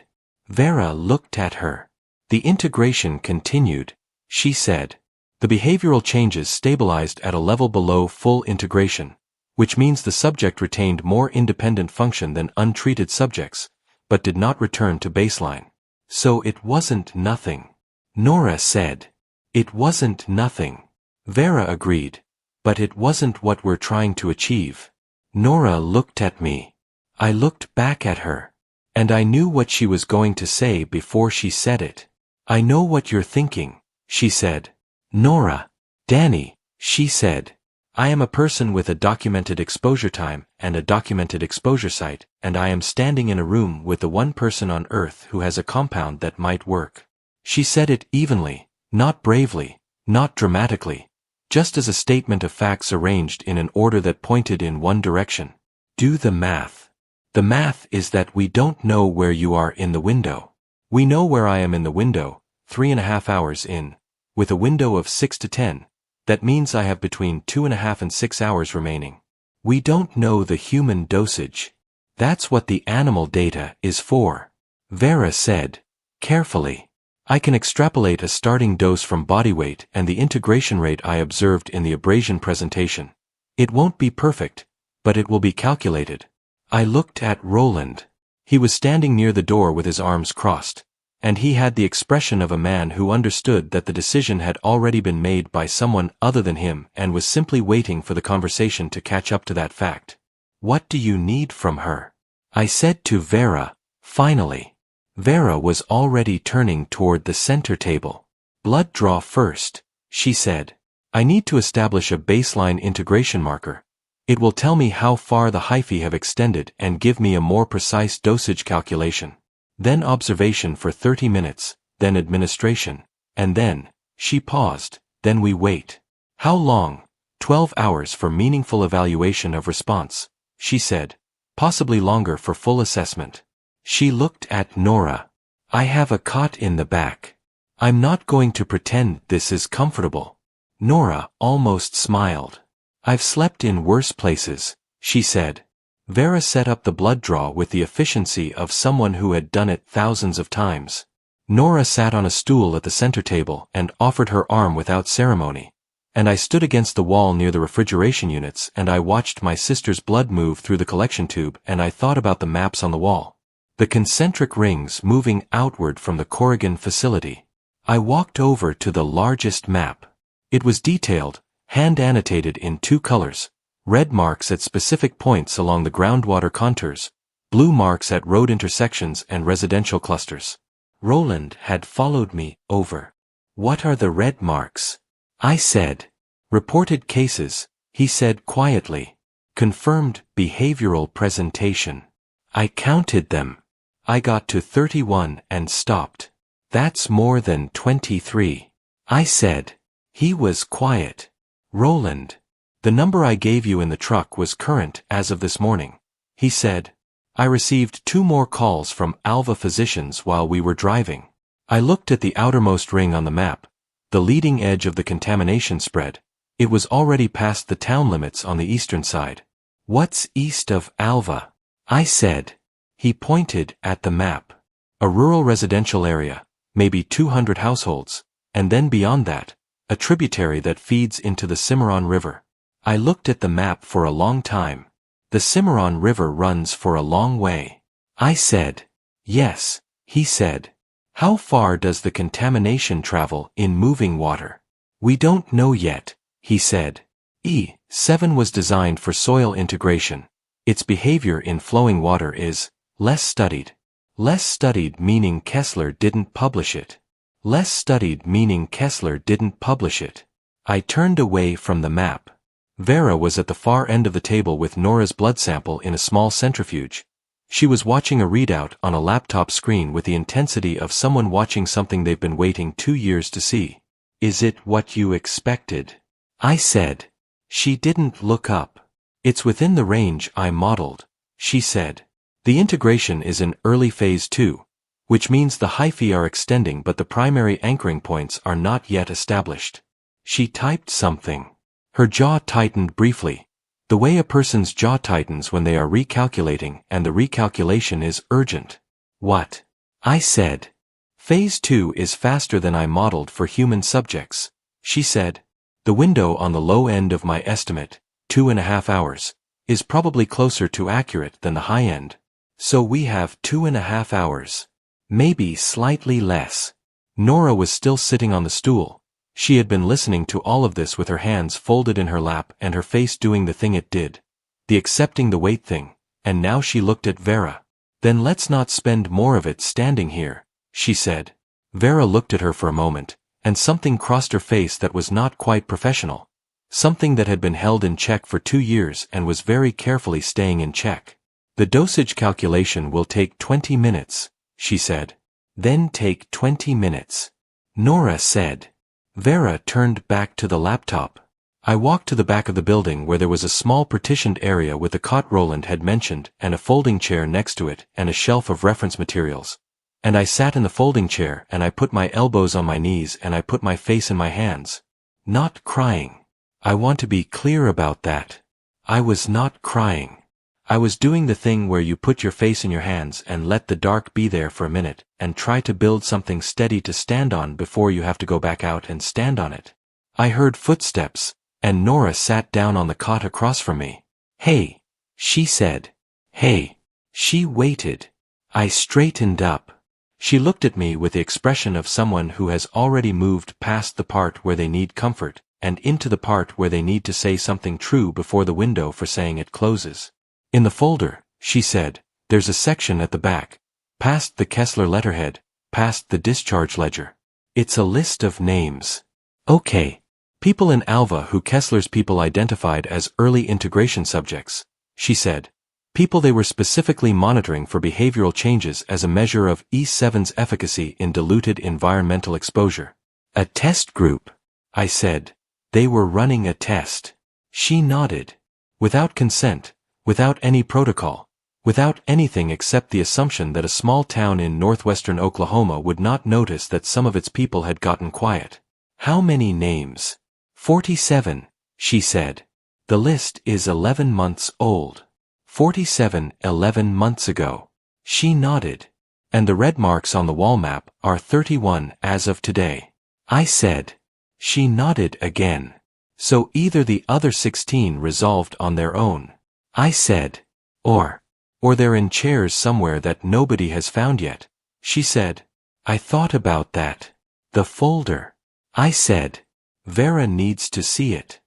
Speaker 1: Vera looked at her. "The integration continued," she said. "The behavioral changes stabilized at a level below full integration, which means the subject retained more independent function than untreated subjects, but did not return to baseline. So it wasn't nothing." Nora said. "It wasn't nothing." Vera agreed. But it wasn't what we're trying to achieve. Nora looked at me. I looked back at her. And I knew what she was going to say before she said it. I know what you're thinking, she said. Nora. Danny, she said. I am a person with a documented exposure time and a documented exposure site, and I am standing in a room with the one person on Earth who has a compound that might work. She said it evenly, not bravely, not dramatically, just as a statement of facts arranged in an order that pointed in one direction. Do the math. The math is that we don't know where you are in the window. We know where I am in the window, 3.5 hours in, with a window of 6 to 10. That means I have between 2.5 and 6 hours remaining. We don't know the human dosage. That's what the animal data is for. Vera said, carefully. I can extrapolate a starting dose from body weight and the integration rate I observed in the abrasion presentation. It won't be perfect, but it will be calculated. I looked at Roland. He was standing near the door with his arms crossed, and he had the expression of a man who understood that the decision had already been made by someone other than him and was simply waiting for the conversation to catch up to that fact. What do you need from her? I said to Vera, finally. Vera was already turning toward the center table. Blood draw first, she said. I need to establish a baseline integration marker. It will tell me how far the hyphae have extended and give me a more precise dosage calculation. Then observation for 30 minutes, then administration, and then, she paused, then we wait. How long? 12 hours for meaningful evaluation of response, she said. Possibly longer for full assessment. She looked at Nora. I have a cot in the back. I'm not going to pretend this is comfortable. Nora almost smiled. I've slept in worse places, she said. Vera set up the blood draw with the efficiency of someone who had done it thousands of times. Nora sat on a stool at the center table and offered her arm without ceremony, and I stood against the wall near the refrigeration units and I watched my sister's blood move through the collection tube and I thought about the maps on the wall. The concentric rings moving outward from the Corrigan facility. I walked over to the largest map. It was detailed, hand-annotated in 2 colors, red marks at specific points along the groundwater contours, blue marks at road intersections and residential clusters. Roland had followed me over. What are the red marks? I said. Reported cases, he said quietly. Confirmed behavioral presentation. I counted them. I got to 31 and stopped. That's more than 23. I said. He was quiet. Roland. The number I gave you in the truck was current as of this morning, he said. I received 2 more calls from Alva physicians while we were driving. I looked at the outermost ring on the map, the leading edge of the contamination spread. It was already past the town limits on the eastern side. What's east of Alva? I said. He pointed at the map. A rural residential area, maybe 200 households, and then beyond that, a tributary that feeds into the Cimarron River. I looked at the map for a long time. The Cimarron River runs for a long way. I said. Yes, he said. How far does the contamination travel in moving water? We don't know yet, he said. E7 was designed for soil integration. Its behavior in flowing water is less studied. Less studied meaning Kesler didn't publish it. Less studied meaning Kesler didn't publish it. I turned away from the map. Vera was at the far end of the table with Nora's blood sample in a small centrifuge. She was watching a readout on a laptop screen with the intensity of someone watching something they've been waiting 2 years to see. Is it what you expected? I said. She didn't look up. It's within the range I modeled, she said. The integration is in early phase 2. Which means the hyphae are extending but the primary anchoring points are not yet established. She typed something. Her jaw tightened briefly, the way a person's jaw tightens when they are recalculating and the recalculation is urgent. What? I said. Phase 2 is faster than I modeled for human subjects, she said. The window on the low end of my estimate, 2.5 hours, is probably closer to accurate than the high end. So we have 2.5 hours. Maybe slightly less. Nora was still sitting on the stool, She had been listening to all of this with her hands folded in her lap and her face doing the thing it did. The accepting the weight thing, and now she looked at Vera. Then let's not spend more of it standing here, she said. Vera looked at her for a moment, and something crossed her face that was not quite professional. Something that had been held in check for 2 years and was very carefully staying in check. The dosage calculation will take 20 minutes, she said. Then take 20 minutes. Nora said. Vera turned back to the laptop. I walked to the back of the building where there was a small partitioned area with the cot Roland had mentioned and a folding chair next to it and a shelf of reference materials. And I sat in the folding chair and I put my elbows on my knees and I put my face in my hands. Not crying. I want to be clear about that. I was not crying. I was doing the thing where you put your face in your hands and let the dark be there for a minute and try to build something steady to stand on before you have to go back out and stand on it. I heard footsteps, and Nora sat down on the cot across from me. Hey, she said. Hey. She waited. I straightened up. She looked at me with the expression of someone who has already moved past the part where they need comfort and into the part where they need to say something true before the window for saying it closes. In the folder, she said, there's a section at the back, past the Kesler letterhead, past the discharge ledger. It's a list of names. Okay. People in Alva who Kesler's people identified as early integration subjects, she said. People they were specifically monitoring for behavioral changes as a measure of E7's efficacy in diluted environmental exposure. A test group, I said. They were running a test. She nodded. Without consent, without any protocol, without anything except the assumption that a small town in northwestern Oklahoma would not notice that some of its people had gotten quiet. How many names? 47, she said. The list is 11 months old. 47 11 months ago. She nodded. And the red marks on the wall map are 31 as of today. I said. She nodded again. So either the other 16 resolved on their own. I said. Or they're in chairs somewhere that nobody has found yet, she said. I thought about that. The folder. I said. Vera needs to see it.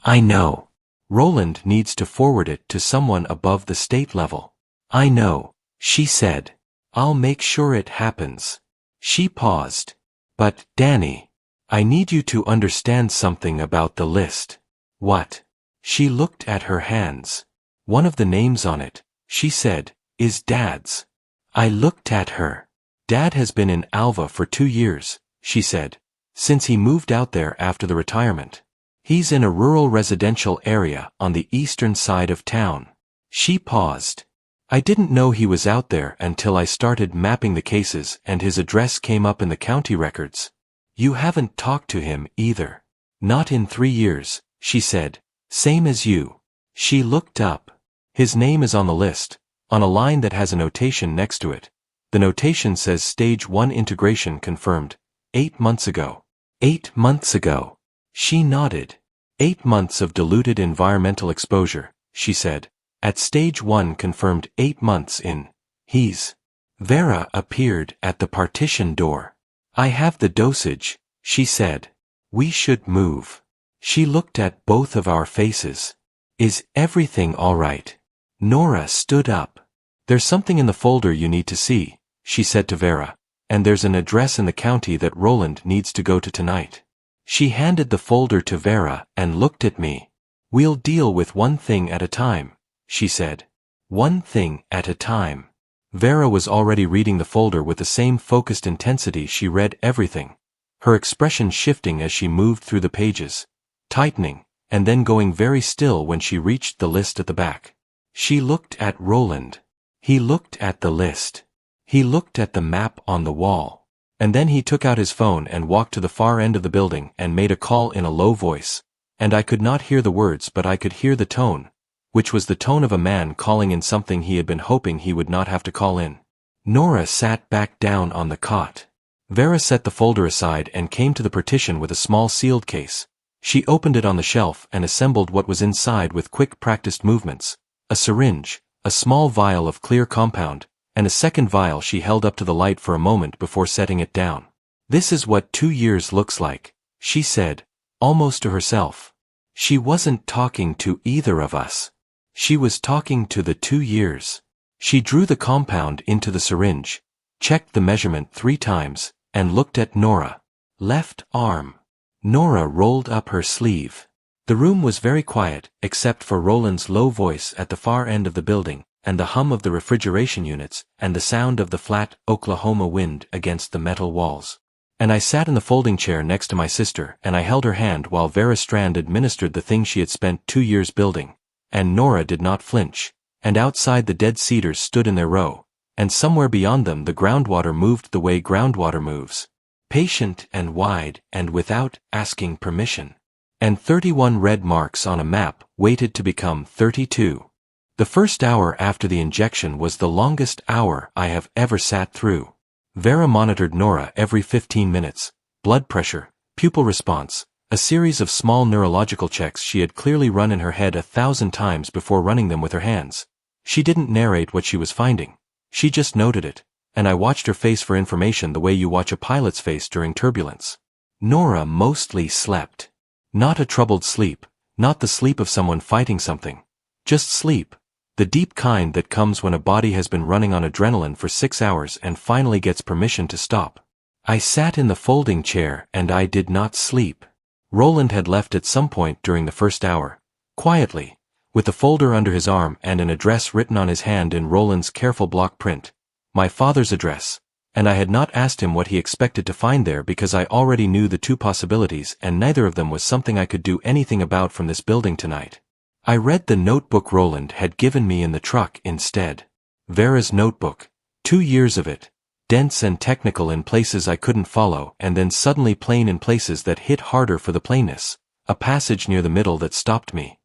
Speaker 1: I know. Roland needs to forward it to someone above the state level. I know, she said. I'll make sure it happens. She paused. But, Danny, I need you to understand something about the list. What? She looked at her hands. One of the names on it, she said, is Dad's. I looked at her. Dad has been in Alva for 2 years, she said, since he moved out there after the retirement. He's in a rural residential area on the eastern side of town. She paused. I didn't know he was out there until I started mapping the cases and his address came up in the county records. You haven't talked to him either. Not in 3 years, she said. Same as you. She looked up. His name is on the list, on a line that has a notation next to it. The notation says Stage 1 integration confirmed, 8 months ago. 8 months ago. She nodded. 8 months of diluted environmental exposure, she said. At Stage 1 confirmed 8 months in. He's. Vera appeared at the partition door. I have the dosage, she said. We should move. She looked at both of our faces. Is everything all right? Nora stood up. There's something in the folder you need to see, she said to Vera, and there's an address in the county that Roland needs to go to tonight. She handed the folder to Vera and looked at me. We'll deal with one thing at a time, she said. One thing at a time. Vera was already reading the folder with the same focused intensity she read everything, her expression shifting as she moved through the pages, tightening, and then going very still when she reached the list at the back. She looked at Roland. He looked at the list. He looked at the map on the wall. And then he took out his phone and walked to the far end of the building and made a call in a low voice. And I could not hear the words but I could hear the tone, which was the tone of a man calling in something he had been hoping he would not have to call in. Nora sat back down on the cot. Vera set the folder aside and came to the partition with a small sealed case. She opened it on the shelf and assembled what was inside with quick practiced movements. A syringe, a small vial of clear compound, and a second vial she held up to the light for a moment before setting it down. This is what 2 years looks like, she said, almost to herself. She wasn't talking to either of us. She was talking to the 2 years. She drew the compound into the syringe, checked the measurement 3 times, and looked at Nora. Left arm. Nora rolled up her sleeve. The room was very quiet, except for Roland's low voice at the far end of the building, and the hum of the refrigeration units, and the sound of the flat Oklahoma wind against the metal walls. And I sat in the folding chair next to my sister, and I held her hand while Vera Strand administered the thing she had spent 2 years building. And Nora did not flinch, and outside the dead cedars stood in their row, and somewhere beyond them the groundwater moved the way groundwater moves. Patient and wide and without asking permission. And 31 red marks on a map waited to become 32. The first hour after the injection was the longest hour I have ever sat through. Vera monitored Nora every 15 minutes, blood pressure, pupil response, a series of small neurological checks she had clearly run in her head 1,000 times before running them with her hands. She didn't narrate what she was finding. She just noted it, and I watched her face for information the way you watch a pilot's face during turbulence. Nora mostly slept. Not a troubled sleep, not the sleep of someone fighting something. Just sleep. The deep kind that comes when a body has been running on adrenaline for 6 hours and finally gets permission to stop. I sat in the folding chair and I did not sleep. Roland had left at some point during the first hour. Quietly, with the folder under his arm and an address written on his hand in Roland's careful block print. My father's address. And I had not asked him what he expected to find there because I already knew the 2 possibilities and neither of them was something I could do anything about from this building tonight. I read the notebook Roland had given me in the truck instead. Vera's notebook. 2 years of it. Dense and technical in places I couldn't follow and then suddenly plain in places that hit harder for the plainness. A passage near the middle that stopped me.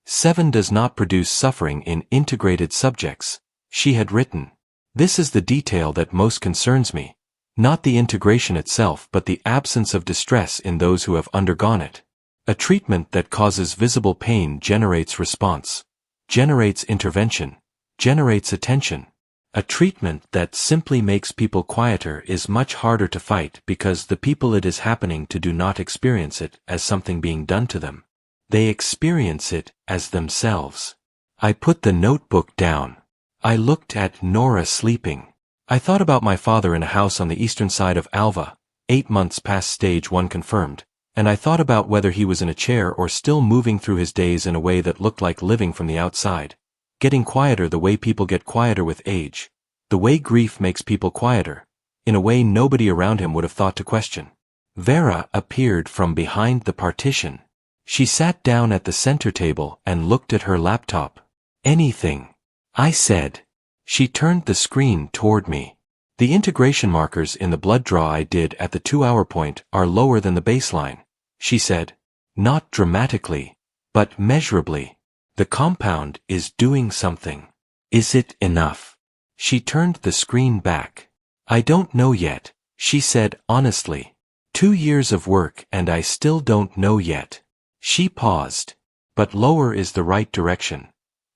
Speaker 1: 7 does not produce suffering in integrated subjects, she had written. This is the detail that most concerns me. Not the integration itself but the absence of distress in those who have undergone it. A treatment that causes visible pain generates response, generates intervention, generates attention. A treatment that simply makes people quieter is much harder to fight because the people it is happening to do not experience it as something being done to them. They experience it as themselves. I put the notebook down. I looked at Nora sleeping. I thought about my father in a house on the eastern side of Alva, 8 months past stage 1 confirmed, and I thought about whether he was in a chair or still moving through his days in a way that looked like living from the outside, getting quieter the way people get quieter with age, the way grief makes people quieter, in a way nobody around him would have thought to question. Vera appeared from behind the partition. She sat down at the center table and looked at her laptop. Anything, I said. She turned the screen toward me. The integration markers in the blood draw I did at the 2-hour point are lower than the baseline, she said. Not dramatically, but measurably. The compound is doing something. Is it enough? She turned the screen back. I don't know yet, she said honestly. 2 years of work and I still don't know yet. She paused. But lower is the right direction.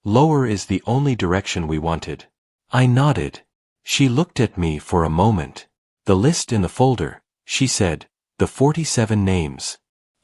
Speaker 1: Lower is the only direction we wanted. I nodded. She looked at me for a moment. The list in the folder, she said, the 47 names.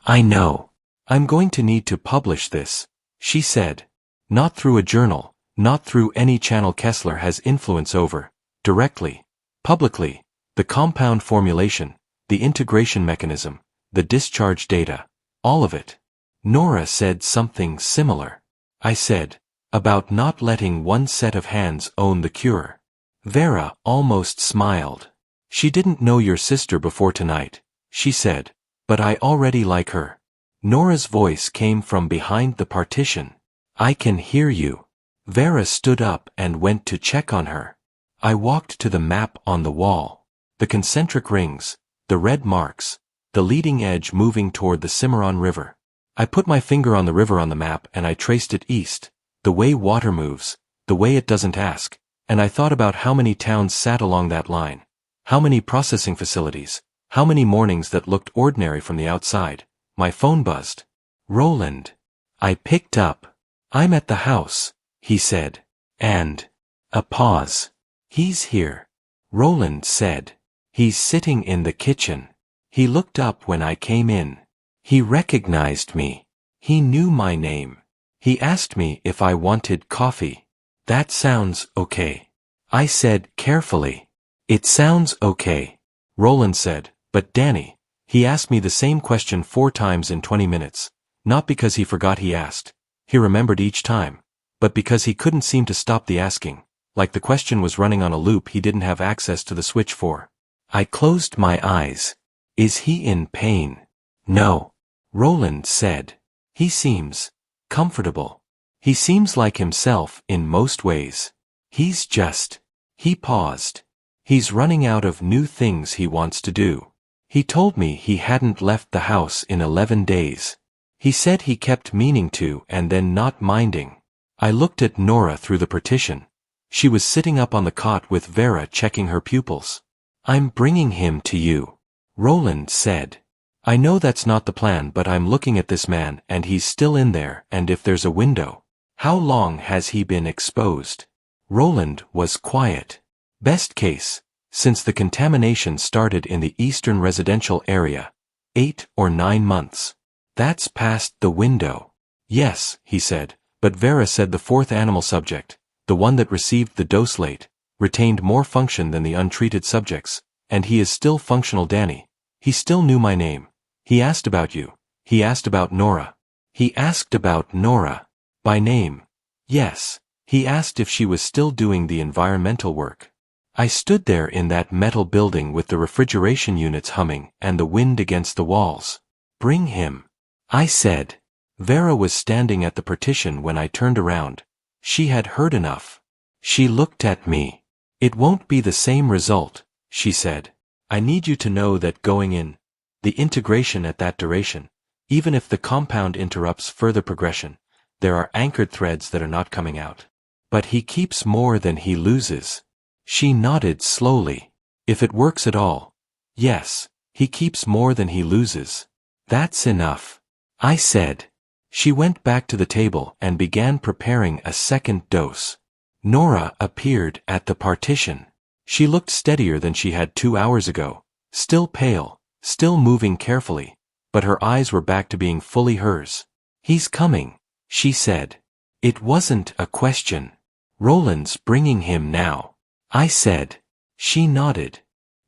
Speaker 1: I know. I'm going to need to publish this, she said. Not through a journal, not through any channel Kesler has influence over, directly, publicly, the compound formulation, the integration mechanism, the discharge data, all of it. Nora said something similar. I said, about not letting one set of hands own the cure. Vera almost smiled. She didn't know your sister before tonight, she said, but I already like her. Nora's voice came from behind the partition. I can hear you. Vera stood up and went to check on her. I walked to the map on the wall. The concentric rings, the red marks, the leading edge moving toward the Cimarron River. I put my finger on the river on the map and I traced it east, the way water moves, the way it doesn't ask, and I thought about how many towns sat along that line, how many processing facilities, how many mornings that looked ordinary from the outside. My phone buzzed. Roland. I picked up. I'm at the house, he said. And. A pause. He's here. Roland said. He's sitting in the kitchen. He looked up when I came in. He recognized me. He knew my name. He asked me if I wanted coffee. That sounds okay. I said carefully. It sounds okay. Roland said, but Danny, he asked me the same question 4 times in 20 minutes, not because he forgot he asked. He remembered each time, but because he couldn't seem to stop the asking, like the question was running on a loop he didn't have access to the switch for. I closed my eyes. Is he in pain? No. Roland said. He seems comfortable. He seems like himself in most ways. He's just. He paused. He's running out of new things he wants to do. He told me he hadn't left the house in 11 days. He said he kept meaning to and then not minding. I looked at Nora through the partition. She was sitting up on the cot with Vera checking her pupils. I'm bringing him to you, Roland said. I know that's not the plan, but I'm looking at this man and he's still in there, and if there's a window. How long has he been exposed? Roland was quiet. Best case, since the contamination started in the eastern residential area, 8 or 9 months. That's past the window. Yes, he said, but Vera said the 4th animal subject, the one that received the dose late, retained more function than the untreated subjects, and he is still functional. Danny. He still knew my name. He asked about you. He asked about Nora. He asked about Nora. By name. Yes. He asked if she was still doing the environmental work. I stood there in that metal building with the refrigeration units humming and the wind against the walls. Bring him. I said. Vera was standing at the partition when I turned around. She had heard enough. She looked at me. It won't be the same result, she said. I need you to know that going in, the integration at that duration, even if the compound interrupts further progression, there are anchored threads that are not coming out. But he keeps more than he loses. She nodded slowly. If it works at all. Yes, he keeps more than he loses. That's enough. I said. She went back to the table and began preparing a second dose. Nora appeared at the partition. She looked steadier than she had 2 hours ago, still pale, still moving carefully, but her eyes were back to being fully hers. He's coming, she said. It wasn't a question. Roland's bringing him now. I said. She nodded.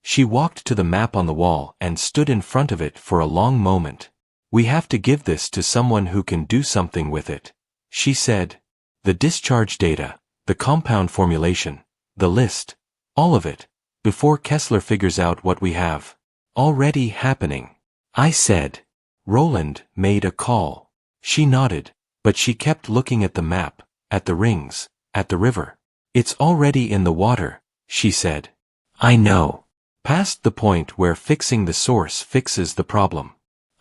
Speaker 1: She walked to the map on the wall and stood in front of it for a long moment. We have to give this to someone who can do something with it, she said. The discharge data, the compound formulation, the list, all of it, before Kesler figures out what we have. Already happening. I said. Roland made a call. She nodded, but she kept looking at the map, at the rings, at the river. It's already in the water, she said. I know. Past the point where fixing the source fixes the problem.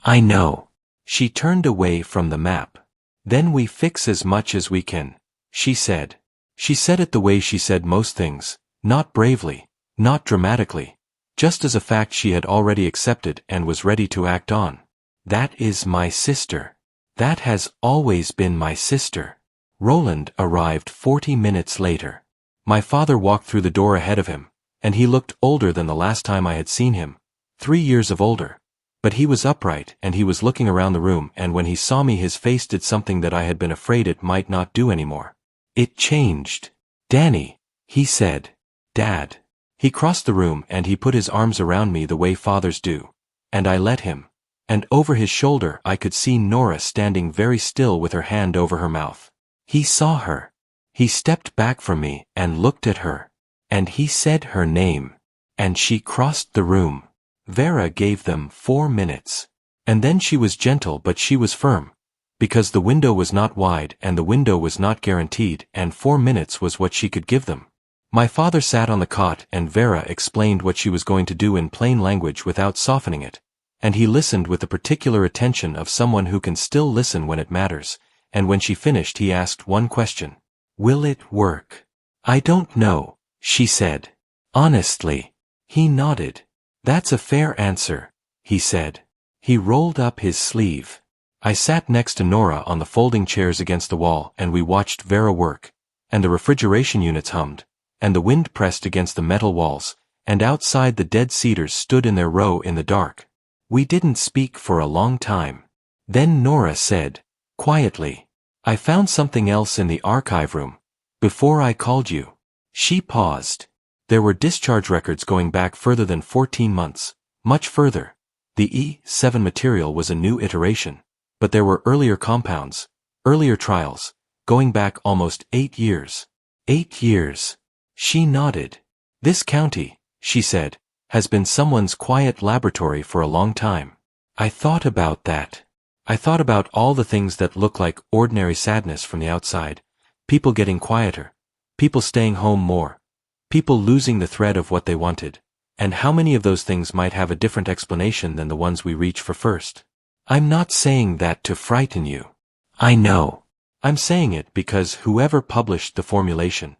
Speaker 1: I know. She turned away from the map. Then we fix as much as we can, she said. She said it the way she said most things, not bravely, not dramatically, just as a fact she had already accepted and was ready to act on. That is my sister. That has always been my sister. Roland arrived 40 minutes later. My father walked through the door ahead of him, and he looked older than the last time I had seen him, 3 years of older. But he was upright and he was looking around the room, and when he saw me his face did something that I had been afraid it might not do anymore. It changed. Danny, he said. Dad. He crossed the room and he put his arms around me the way fathers do. And I let him. And over his shoulder I could see Nora standing very still with her hand over her mouth. He saw her. He stepped back from me and looked at her. And he said her name. And she crossed the room. Vera gave them 4 minutes. And then she was gentle, but she was firm. Because the window was not wide and the window was not guaranteed, and 4 minutes was what she could give them. My father sat on the cot and Vera explained what she was going to do in plain language without softening it. And he listened with the particular attention of someone who can still listen when it matters, and when she finished he asked one question. Will it work? I don't know, she said. Honestly. He nodded. That's a fair answer, he said. He rolled up his sleeve. I sat next to Nora on the folding chairs against the wall and we watched Vera work, and the refrigeration units hummed, and the wind pressed against the metal walls, and outside the dead cedars stood in their row in the dark. We didn't speak for a long time. Then Nora said, quietly, I found something else in the archive room. Before I called you. She paused. There were discharge records going back further than 14 months, much further. The E7 material was a new iteration, but there were earlier compounds, earlier trials, going back almost 8 years. 8 years. She nodded. This county, she said, has been someone's quiet laboratory for a long time. I thought about that. I thought about all the things that look like ordinary sadness from the outside. People getting quieter. People staying home more. People losing the thread of what they wanted. And how many of those things might have a different explanation than the ones we reach for first. I'm not saying that to frighten you. I know. I'm saying it because whoever published the formulation,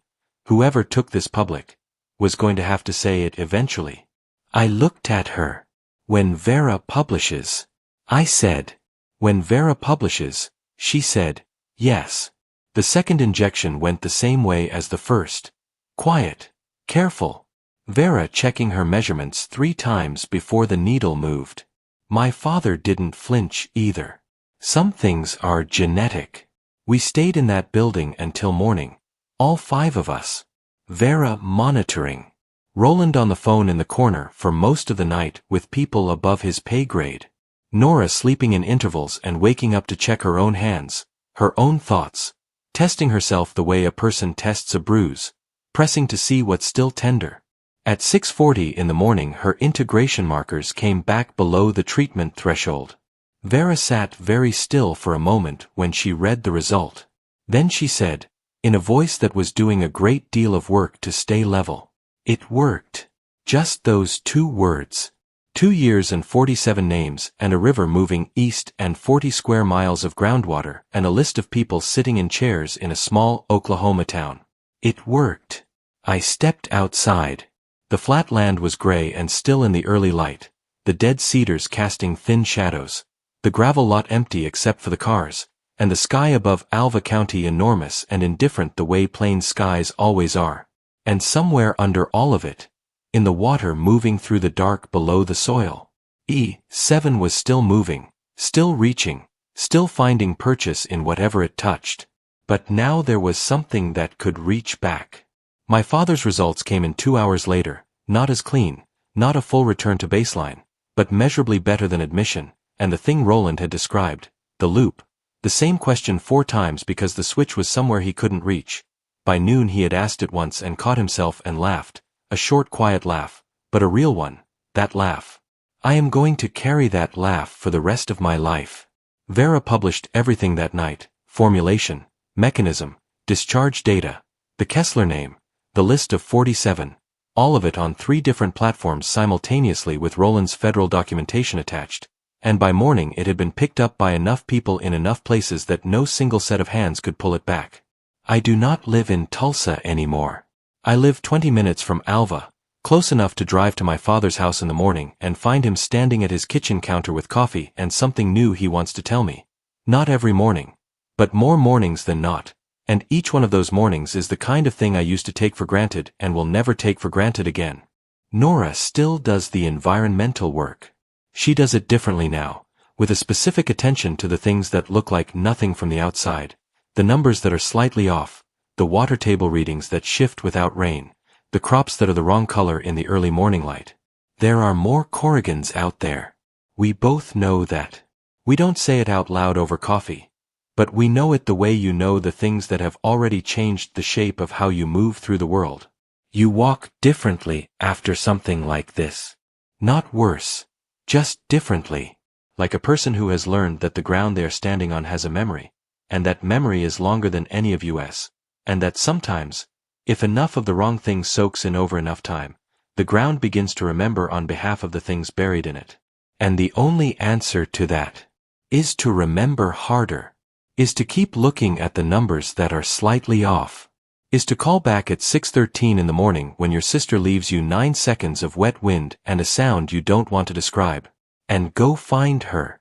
Speaker 1: whoever took this public, was going to have to say it eventually. I looked at her. When Vera publishes, I said. When Vera publishes, she said, yes. The second injection went the same way as the first. Quiet. Careful. Vera checking her measurements 3 times before the needle moved. My father didn't flinch either. Some things are genetic. We stayed in that building until morning. All 5 of us. Vera monitoring. Roland on the phone in the corner for most of the night with people above his pay grade. Nora sleeping in intervals and waking up to check her own hands, her own thoughts. Testing herself the way a person tests a bruise, pressing to see what's still tender. At 6:40 in the morning her integration markers came back below the treatment threshold. Vera sat very still for a moment when she read the result. Then she said, in a voice that was doing a great deal of work to stay level, it worked. Just those 2 words. 2 years and 47 names and a river moving east and 40 square miles of groundwater and a list of people sitting in chairs in a small Oklahoma town. It worked. I stepped outside. The flat land was gray and still in the early light, the dead cedars casting thin shadows, the gravel lot empty except for the cars, and the sky above Alva County enormous and indifferent the way plain skies always are. And somewhere under all of it, in the water moving through the dark below the soil, E7 was still moving, still reaching, still finding purchase in whatever it touched. But now there was something that could reach back. My father's results came in 2 hours later, not as clean, not a full return to baseline, but measurably better than admission, and the thing Roland had described, the loop. The same question 4 times because the switch was somewhere he couldn't reach. By noon he had asked it once and caught himself and laughed. A short quiet laugh, but a real one, that laugh. I am going to carry that laugh for the rest of my life. Vera published everything that night, formulation, mechanism, discharge data, the Kesler name, the list of 47, all of it on 3 different platforms simultaneously with Roland's federal documentation attached, and by morning it had been picked up by enough people in enough places that no single set of hands could pull it back. I do not live in Tulsa anymore. I live 20 minutes from Alva, close enough to drive to my father's house in the morning and find him standing at his kitchen counter with coffee and something new he wants to tell me. Not every morning, but more mornings than not, and each one of those mornings is the kind of thing I used to take for granted and will never take for granted again. Nora still does the environmental work. She does it differently now, with a specific attention to the things that look like nothing from the outside, the numbers that are slightly off, the water table readings that shift without rain, the crops that are the wrong color in the early morning light. There are more Corrigans out there. We both know that. We don't say it out loud over coffee, but we know it the way you know the things that have already changed the shape of how you move through the world. You walk differently after something like this. Not worse, just differently, like a person who has learned that the ground they are standing on has a memory, and that memory is longer than any of us. And that sometimes, if enough of the wrong thing soaks in over enough time, the ground begins to remember on behalf of the things buried in it. And the only answer to that is to remember harder, is to keep looking at the numbers that are slightly off, is to call back at 6:13 in the morning when your sister leaves you 9 seconds of wet wind and a sound you don't want to describe, and go find her.